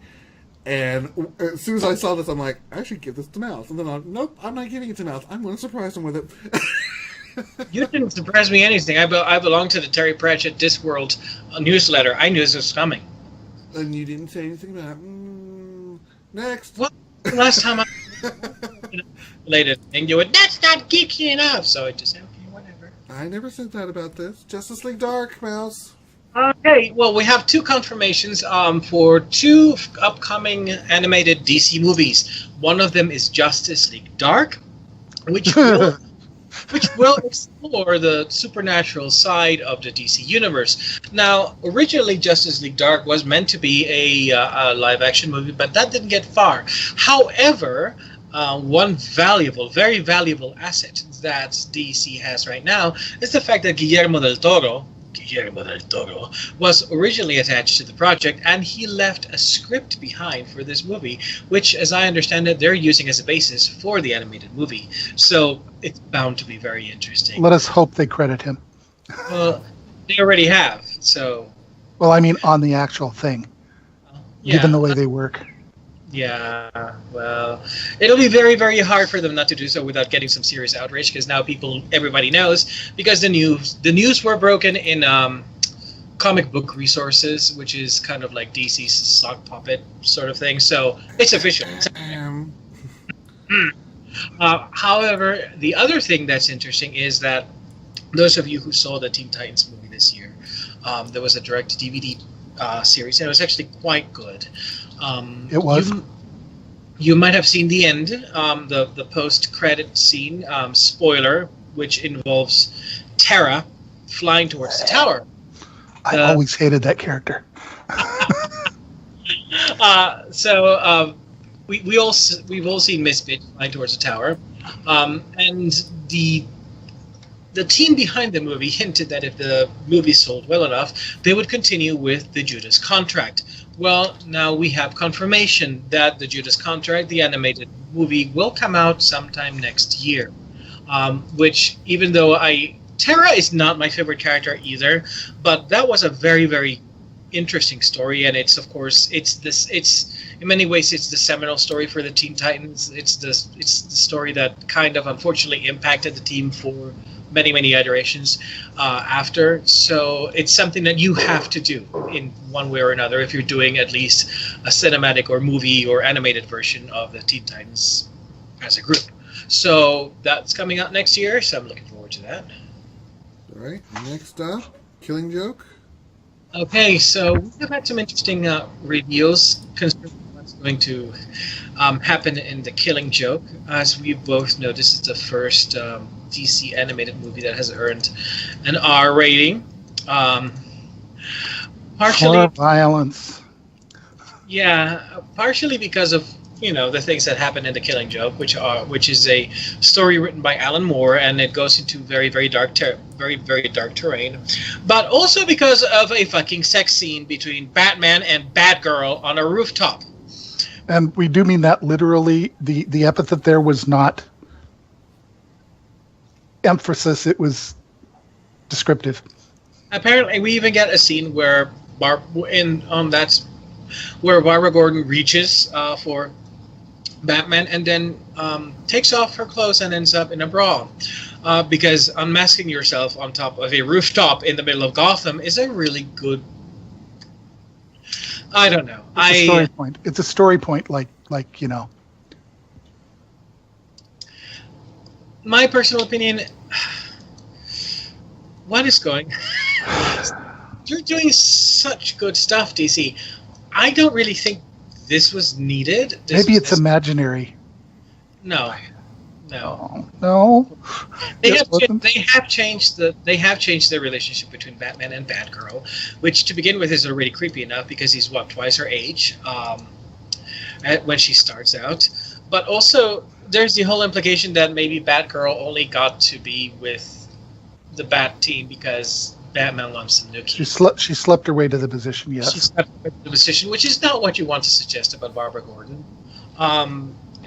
And as soon as I saw this, I'm like, I should give this to Mouse. And then nope, I'm not giving it to Mouse. I'm going to surprise him with it. You didn't surprise me anything. I belong to the Terry Pratchett Discworld newsletter. I knew this was coming. And you didn't say anything about it. Next. What? The last time I related thing, you went, that's not geeky enough. So I just said, okay, whatever. I never said that about this. Justice League Dark, Mouse. Okay, well, we have two confirmations for two upcoming animated DC movies. One of them is Justice League Dark, which will explore the supernatural side of the DC universe. Now, originally, Justice League Dark was meant to be a live-action movie, but that didn't get far. However, one very valuable asset that DC has right now is the fact that Guillermo del Toro was originally attached to the project, and he left a script behind for this movie, which, as I understand it, they're using as a basis for the animated movie. So it's bound to be very interesting. Let us hope they credit him. Well, they already have, so... Well, I mean, on the actual thing, given the way they work. Yeah, well, it'll be very, very hard for them not to do so without getting some serious outrage, because now everybody knows, because the news were broken in comic book resources, which is kind of like DC's sock puppet sort of thing, so it's official. However, the other thing that's interesting is that those of you who saw the Teen Titans movie this year, there was a direct DVD series, and it was actually quite good. It was. You might have seen the end, the post-credit scene, spoiler, which involves Terra flying towards the tower. I always hated that character. We've all seen Miss Bitch flying towards the tower, and the team behind the movie hinted that if the movie sold well enough, they would continue with the Judas Contract. Well, now we have confirmation that the Judas Contract, the animated movie, will come out sometime next year. Which, even though Terra is not my favorite character either, but that was a very, very interesting story, and it's in many ways it's the seminal story for the Teen Titans. It's the story that kind of unfortunately impacted the team for many iterations after. So it's something that you have to do in one way or another if you're doing at least a cinematic or movie or animated version of the Teen Titans as a group. So that's coming out next year, so I'm looking forward to that. All right, next up, Killing Joke. Okay, so we have had some interesting reveals concerning what's going to happen in the Killing Joke. As we both know, this is the first DC animated movie that has earned an R rating. Partially For violence. Yeah, partially because of the things that happen in the Killing Joke, which is a story written by Alan Moore, and it goes into very dark terrain, but also because of a fucking sex scene between Batman and Batgirl on a rooftop. And we do mean that literally. The epithet there was not emphasis; it was descriptive. Apparently, we even get a scene where where Barbara Gordon reaches for Batman and then takes off her clothes and ends up in a brawl. Because unmasking yourself on top of a rooftop in the middle of Gotham is a really good... I don't know. It's a story point. It's a story point, like. My personal opinion... What is going... You're doing such good stuff, DC. I don't really think this was needed. Maybe it's imaginary. No. No. They have changed their relationship between Batman and Batgirl, which to begin with is already creepy enough because he's twice her age when she starts out. But also there's the whole implication that maybe Batgirl only got to be with the Bat team because Batman loves Tanuki. She slept her way to the position, yes. She slept her way to the position, which is not what you want to suggest about Barbara Gordon.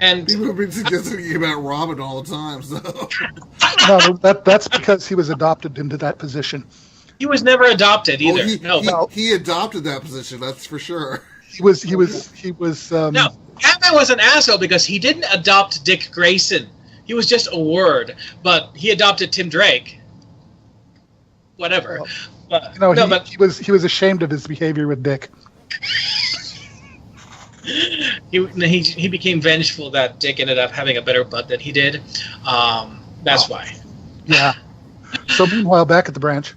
And people have been suggesting about Robin all the time, so... No, that's because he was adopted into that position. He was never adopted either. He adopted that position, that's for sure. He was No, Batman was an asshole because he didn't adopt Dick Grayson. He was just a word, but he adopted Tim Drake. Whatever. He was ashamed of his behavior with Dick. He became vengeful that Dick ended up having a better butt than he did. That's why. Yeah. So meanwhile, back at the branch.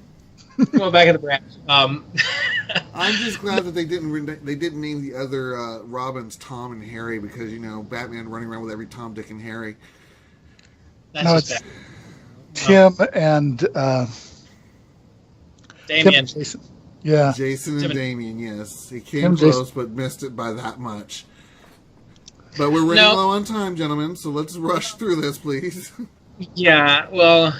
I'm just glad that they didn't name the other Robins Tom and Harry because Batman running around with every Tom, Dick, and Harry. It's Tim and. Damien. Jason. Yeah. Jason and Damien, yes. He came close, but missed it by that much. But we're running low on time, gentlemen, so let's rush through this, please. Yeah, well,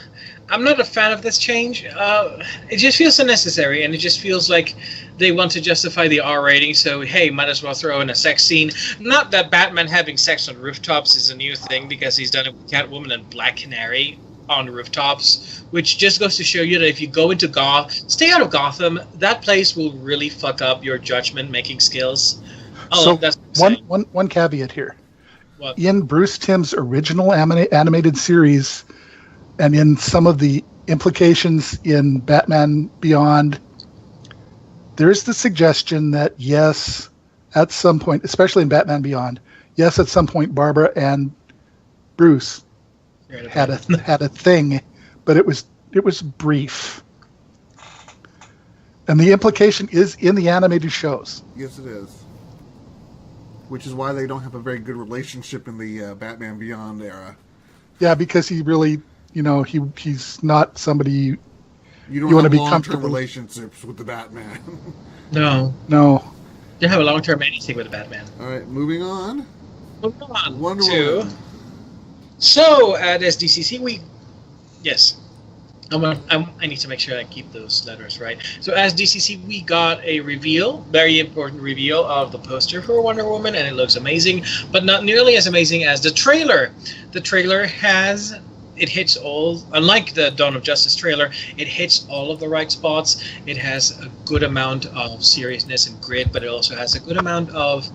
I'm not a fan of this change. It just feels unnecessary, and it just feels like they want to justify the R rating, so, hey, might as well throw in a sex scene. Not that Batman having sex on rooftops is a new thing, because he's done it with Catwoman and Black Canary on rooftops, which just goes to show you that if you go into stay out of Gotham, that place will really fuck up your judgment-making skills. So one caveat here. What? In Bruce Timm's original animated series, and in some of the implications in Batman Beyond, there's the suggestion that yes, at some point, especially in Batman Beyond, yes, at some point Barbara and Bruce had a thing, but it was It was brief. And the implication is in the animated shows. Yes, it is. Which is why they don't have a very good relationship in the Batman Beyond era. Yeah, because he really, he's not somebody You don't you want to have be long-term comfortable. relationships with the Batman. No. No. You have a long-term anything with Batman. All right, moving on. Moving on Wonder to... Woman. So, at SDCC, Yes. I need to make sure I keep those letters right. So, as DCC, we got a reveal, very important reveal of the poster for Wonder Woman, and it looks amazing, but not nearly as amazing as the trailer. The trailer it hits all, unlike the Dawn of Justice trailer, it hits all of the right spots. It has a good amount of seriousness and grit, but it also has a good amount of,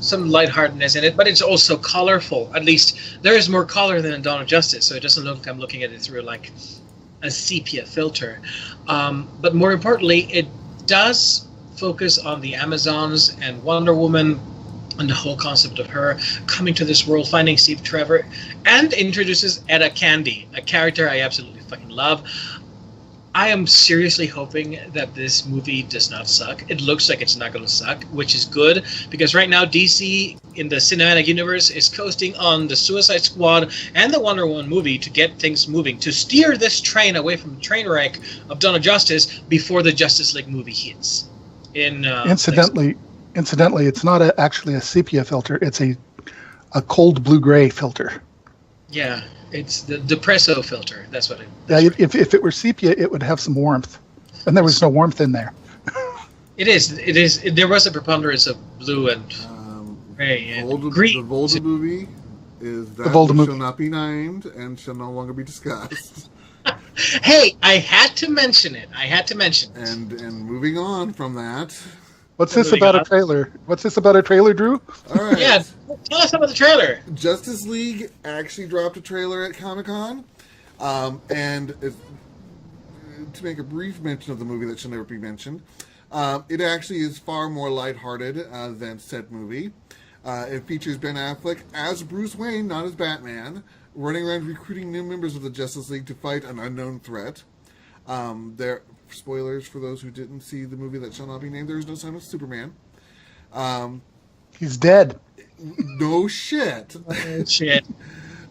some lightheartedness in it, but it's also colorful. At least there is more color than in Dawn of Justice, so it doesn't look like I'm looking at it through like a sepia filter. But more importantly, it does focus on the Amazons and Wonder Woman, and the whole concept of her coming to this world, finding Steve Trevor, and introduces Etta Candy, a character I absolutely fucking love. I am seriously hoping that this movie does not suck. It looks like it's not going to suck, which is good, because right now DC in the cinematic universe is coasting on the Suicide Squad and the Wonder Woman movie to get things moving, to steer this train away from the train wreck of Dawn of Justice before the Justice League movie hits. Incidentally, it's not actually a sepia filter. It's a cold blue-gray filter. Yeah, it's the Depresso filter. That's what it is. Yeah, if it were sepia, it would have some warmth. And there was no warmth in there. It is. There was a preponderance of blue and gray and green. The Volta movie is that shall not be named and shall no longer be discussed. Hey, I had to mention it. And moving on from that... What's this about a trailer? Drew? All right. Yeah, tell us about the trailer. Justice League actually dropped a trailer at Comic-Con. And to make a brief mention of the movie that should never be mentioned, it actually is far more lighthearted than said movie. It features Ben Affleck as Bruce Wayne, not as Batman, running around recruiting new members of the Justice League to fight an unknown threat. Spoilers for those who didn't see the movie that shall not be named. There is no sign of Superman. He's dead. No shit. Shit.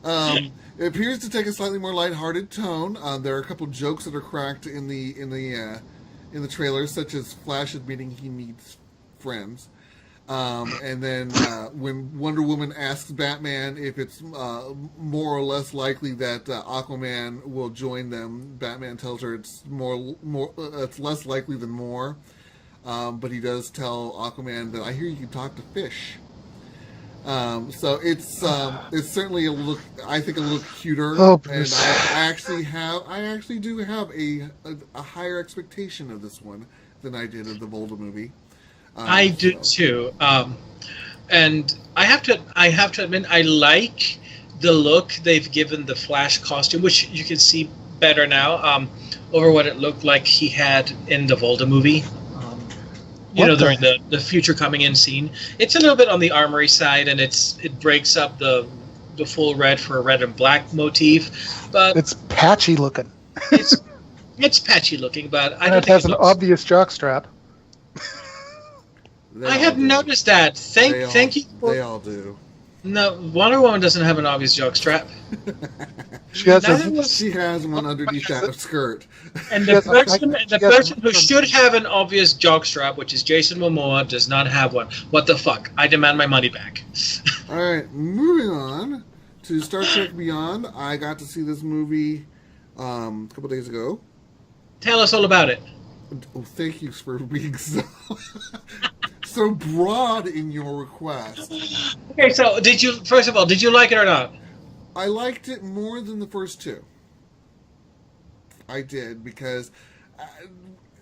It appears to take a slightly more lighthearted tone. There are a couple jokes that are cracked in the trailer, such as Flash admitting he needs friends. And then when Wonder Woman asks Batman if it's more or less likely that Aquaman will join them, Batman tells her it's it's less likely than more. But he does tell Aquaman that I hear you can talk to fish. So it's certainly a little cuter. Oh, and I actually do have a higher expectation of this one than I did of the Volta movie. I do too, and I have to admit I like the look they've given the Flash costume, which you can see better now over what it looked like he had in the Volta movie. During the future coming in scene, it's a little bit on the armory side, and it breaks up the full red for a red and black motif, but it's patchy looking. it's patchy looking, but I and don't it think has an obvious jockstrap. I have noticed that. Thank you. They all do. No, Wonder Woman doesn't have an obvious jockstrap. She has one underneath that skirt. And the person who should have an obvious jockstrap, which is Jason Momoa, does not have one. What the fuck? I demand my money back. All right, moving on to Star Trek Beyond. I got to see this movie a couple days ago. Tell us all about it. Oh, thank you for being so broad in your request. Okay, so first of all, did you like it or not? I liked it more than the first two. I did, because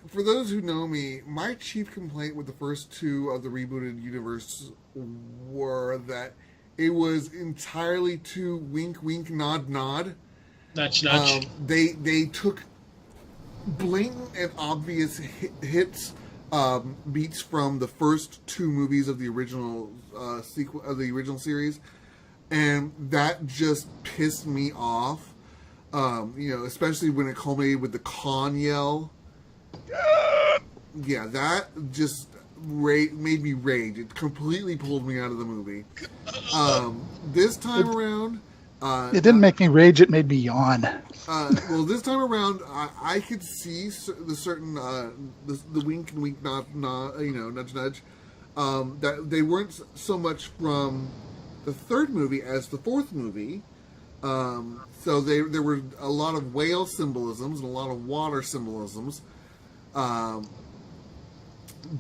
for those who know me, my chief complaint with the first two of the rebooted universe were that it was entirely too wink, wink, nod, nod. Nudge, nudge. They took blatant and obvious hits, beats from the first two movies of the original series, and that just pissed me off. Especially when it culminated with the Khan yell. Yeah, that just made me rage. It completely pulled me out of the movie. This time around... it didn't make me rage, it made me yawn. This time around, I could see the certain... the wink and wink, nudge, nudge. That they weren't so much from the third movie as the fourth movie. So there were a lot of whale symbolisms and a lot of water symbolisms.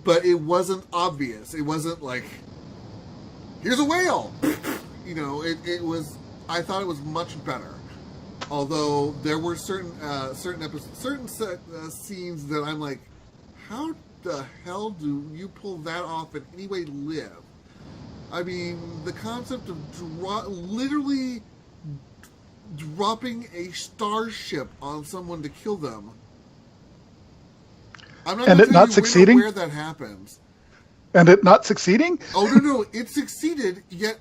But it wasn't obvious. It wasn't like, here's a whale! It was... I thought it was much better. Although there were certain scenes that I'm like, how the hell do you pull that off and anyway live? I mean, the concept of literally dropping a starship on someone to kill them. I'm not and it not succeeding? Where that happens. And it not succeeding? Oh, no. It succeeded, yet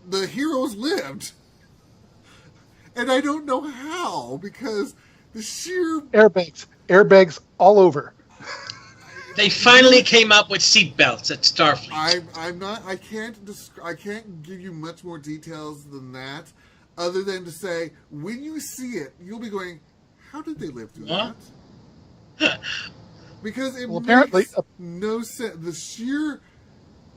the heroes lived. And I don't know how, because the sheer... Airbags all over. They finally came up with seatbelts at Starfleet. I can't give you much more details than that, other than to say, when you see it, you'll be going, how did they live through that? Because it makes no sense. The sheer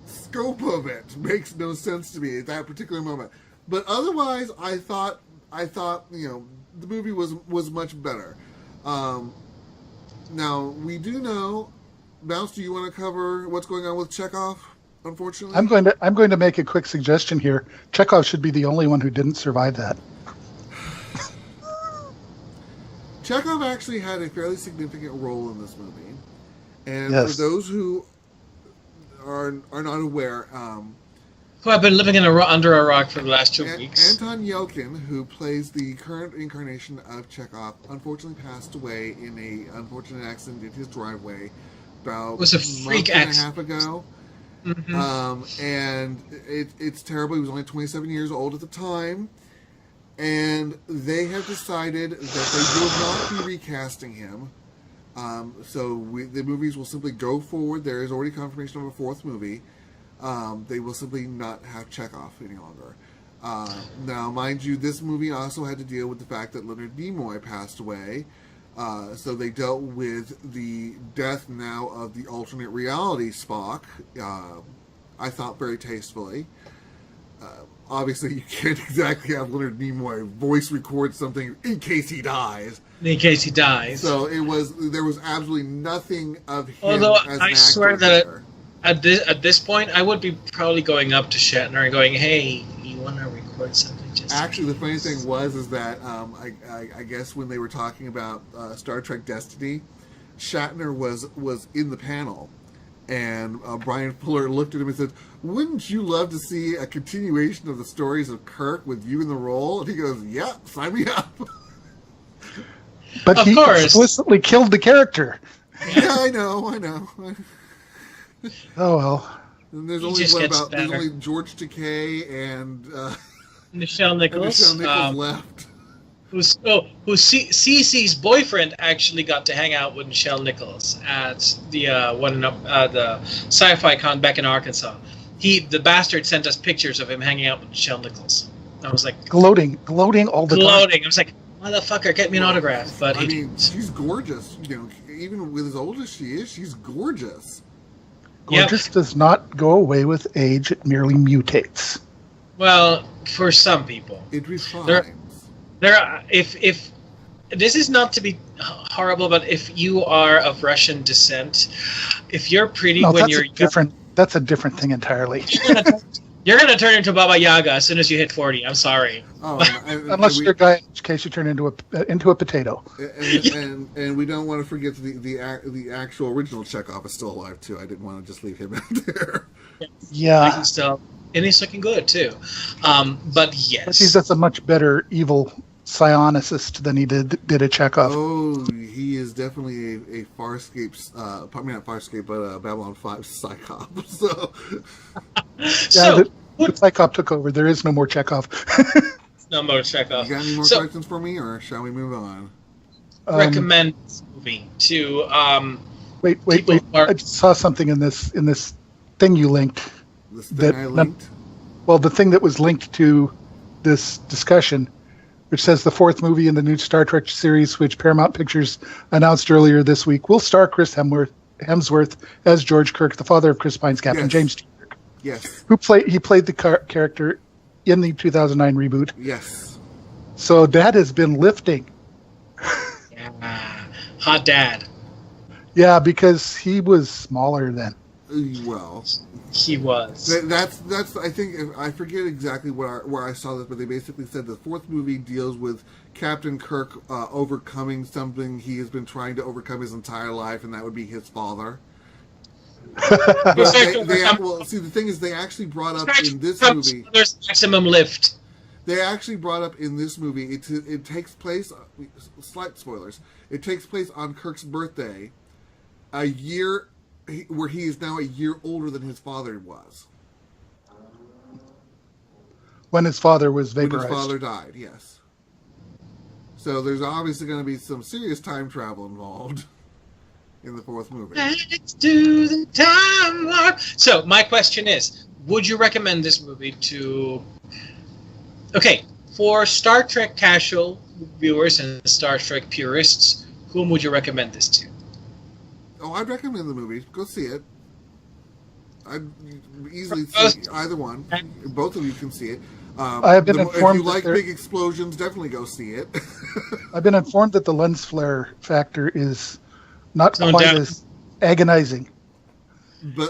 scope of it makes no sense to me at that particular moment. But otherwise, I thought the movie was much better. Now we do know. Mouse, do you want to cover what's going on with Chekhov? Unfortunately, I'm going to make a quick suggestion here. Chekhov should be the only one who didn't survive that. Chekhov actually had a fairly significant role in this movie, and yes. For those who are not aware, who have been living under a rock for the last 2 weeks. Anton Yelkin, who plays the current incarnation of Chekhov, unfortunately passed away in an unfortunate accident in his driveway about it was a freak month and a half ago. Mm-hmm. And it's terrible. He was only 27 years old at the time. And they have decided that they will not be recasting him. So the movies will simply go forward. There is already confirmation of a fourth movie. They will simply not have Chekhov any longer. Now, mind you, this movie also had to deal with the fact that Leonard Nimoy passed away. So they dealt with the death now of the alternate reality Spock, I thought very tastefully. Obviously, you can't exactly have Leonard Nimoy voice record something in case he dies. So there was absolutely nothing of him. Although as an I swear actor that at this point, I would be probably going up to Shatner and going, "Hey, you want to record something?" Actually, the funny thing was that I guess when they were talking about Star Trek Destiny, Shatner was in the panel. And Brian Fuller looked at him and said, "Wouldn't you love to see a continuation of the stories of Kirk with you in the role?" And he goes, "Yeah, sign me up." But he explicitly killed the character. Yeah, I know. Oh well. And there's only George Takei and Nichelle Nichols left. Cece's boyfriend actually got to hang out with Nichelle Nichols at the the Sci-Fi Con back in Arkansas. The bastard sent us pictures of him hanging out with Nichelle Nichols. I was like gloating all the time. I was like, motherfucker, get me an autograph. But I mean, she's gorgeous. Even with as old as she is, she's gorgeous. Gorgeous does not go away with age; it merely mutates. Well, for some people, it refines. If this is not to be horrible, but if you are of Russian descent, if you're pretty when you're young, that's a different thing entirely. You're gonna turn into Baba Yaga as soon as you hit 40. I'm sorry. Unless you're a guy, in which case you turn into a potato. And we don't want to forget the actual original Chekhov is still alive too. I didn't want to just leave him out there. Yeah, and he's looking good too. But yes, but he's just a much better evil psionicist than he did a Chekhov. Oh, he is definitely a Farscape, probably not Farscape, but a Babylon 5 Psychop. So, the Psychop took over. There is no more Chekhov. No more Chekhov. You got any more So, questions for me, or shall we move on? recommend this movie to Wait. people who are- I just saw something in this thing you linked. This thing I linked? Well, the thing that was linked to this discussion, which says the fourth movie in the new Star Trek series, which Paramount Pictures announced earlier this week, will star Chris Hemsworth as George Kirk, the father of Chris Pine's Captain Yes. James T. Kirk, Yes. he played the character in the 2009 reboot. Yes. So that has been lifting. Yeah. Hot dad. Yeah, because he was smaller then. Well, He was. that's. I think I forget exactly where I saw this, but they basically said the fourth movie deals with Captain Kirk overcoming something he has been trying to overcome his entire life, and that would be his father. But well, see, the thing is, they actually brought up in this movie. There's maximum lift. They actually brought up in this movie. It takes place. Slight spoilers. It takes place on Kirk's birthday, a year where he is now a year older than his father was. When his father was vaporized. When his father died, yes. So there's obviously going to be some serious time travel involved in the fourth movie. Let's do the time warp. So my question is, would you recommend this movie to... Okay, for Star Trek casual viewers and Star Trek purists, whom would you recommend this to? Oh, I'd recommend the movie. Go see it. I'd easily see either one. Both of you can see it. I have been informed if you like big explosions, definitely go see it. I've been informed that the lens flare factor is not quite as agonizing.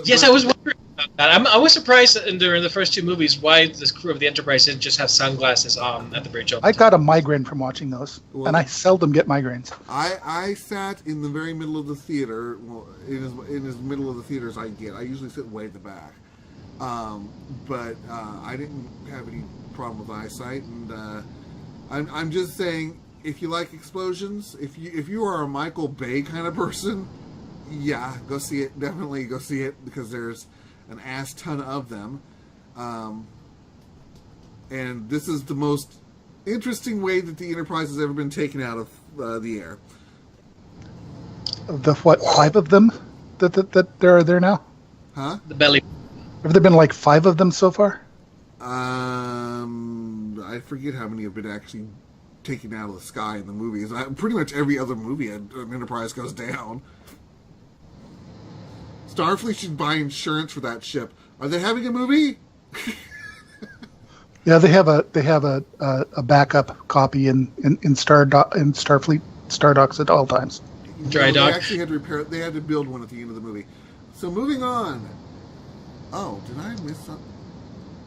Yes, I was wondering about that. I was surprised that during the first two movies why the crew of the Enterprise didn't just have sunglasses on at the bridge. I got a migraine from watching those, and I seldom get migraines. I sat in the very middle of the theater. Well, in as middle of the theater as I get. I usually sit way at the back, but I didn't have any problem with eyesight. And I'm just saying, if you like explosions, if you are a Michael Bay kind of person, yeah, go see it. Definitely go see it, because there's an ass ton of them. And this is the most interesting way that the Enterprise has ever been taken out of the air. The what, 5 of them that there are there now? Huh? The belly. Have there been like 5 of them so far? I forget how many have been actually taken out of the sky in the movies. Pretty much every other movie an Enterprise goes down. Starfleet should buy insurance for that ship. Are they having a movie? Yeah, they have a backup copy in Starfleet Star Docks at all times. Dry dock. They actually had to repair. They had to build one at the end of the movie. So moving on. Oh, did I miss something?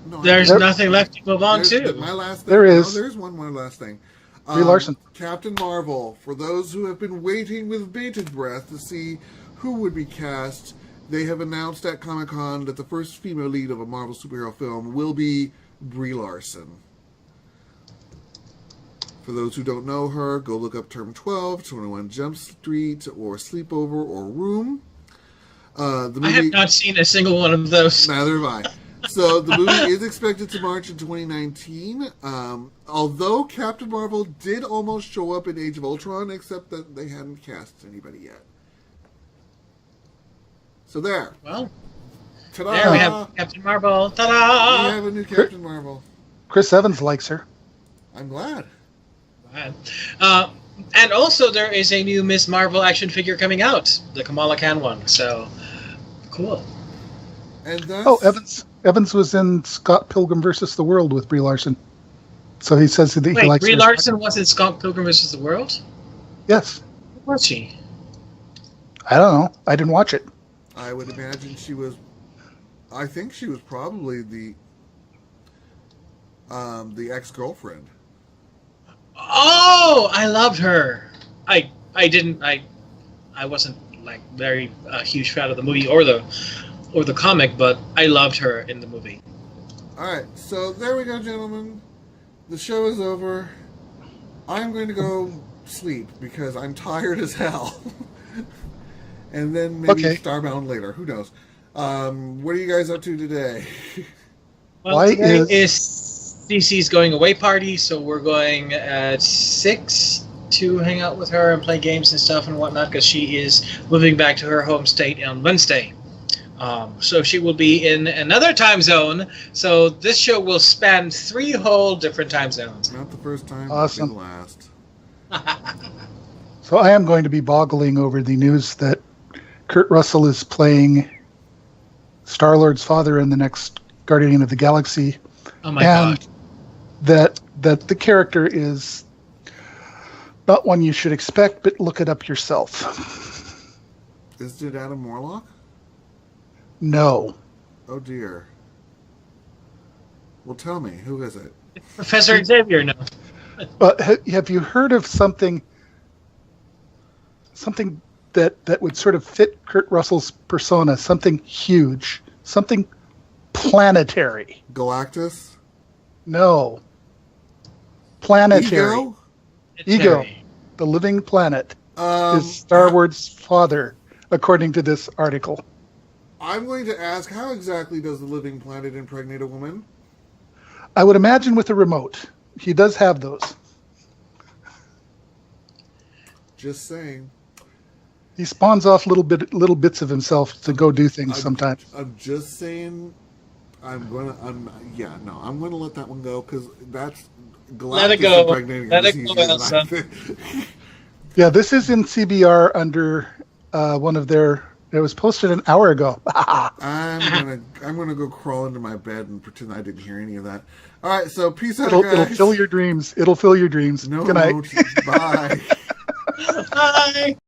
No, There's nothing left to move on to. My last thing. There is. Oh, there's one more last thing. Brie Larson. Captain Marvel. For those who have been waiting with bated breath to see who would be cast, they have announced at Comic-Con that the first female lead of a Marvel superhero film will be Brie Larson. For those who don't know her, go look up Term 12, 21 Jump Street, or Sleepover, or Room. The movie, I have not seen a single one of those. Neither have I. So the movie is expected to March in 2019. Although Captain Marvel did almost show up in Age of Ultron, except that they hadn't cast anybody yet. So there. Well, ta-da! there we have Captain Marvel. Ta-da! We have a new Captain Marvel. Chris Evans likes her. I'm glad. And also there is a new Ms. Marvel action figure coming out, the Kamala Khan one. So cool. And that's... Oh, Evans was in Scott Pilgrim versus the World with Brie Larson. So he says that he likes Brie her. Larson was in Scott Pilgrim versus the World? Yes. Where was she? I don't know. I didn't watch it. I would imagine she was... I think she was probably the ex-girlfriend. Oh, I loved her. I wasn't like very huge fan of the movie or the comic, but I loved her in the movie. All right, so there we go, gentlemen. The show is over. I'm going to go sleep because I'm tired as hell. And then maybe Starbound later. Who knows? What are you guys up to today? Well, today is CC's going away party, so we're going at 6 to hang out with her and play games and stuff and whatnot, because she is moving back to her home state on Wednesday. So she will be in another time zone. So this show will span 3 whole different time zones. Not the first time, Awesome. the last. So I am going to be boggling over the news that Kurt Russell is playing Star-Lord's father in the next Guardian of the Galaxy. Oh my god. That the character is not one you should expect, but look it up yourself. Is it Adam Warlock? No. Oh dear. Well, tell me, who is it? Professor Xavier, no. Have you heard of something that would sort of fit Kurt Russell's persona? Something huge, something planetary. Galactus? No. Planetary. Ego, the living planet, is Star-Lord's father, according to this article. I'm going to ask, how exactly does the living planet impregnate a woman? I would imagine with a remote. He does have those. Just saying. He spawns off little bits of himself to go do things sometimes. I'm just saying. I'm gonna let that one go because that's Galactus Let it go. impregnating Let him it is go, easier than I Elsa. think. Yeah, this is in CBR under one of their. It was posted an hour ago. I'm gonna go crawl into my bed and pretend I didn't hear any of that. All right, so peace out, It'll guys. fill your dreams. It'll fill your dreams. No, Good night. bye. Bye.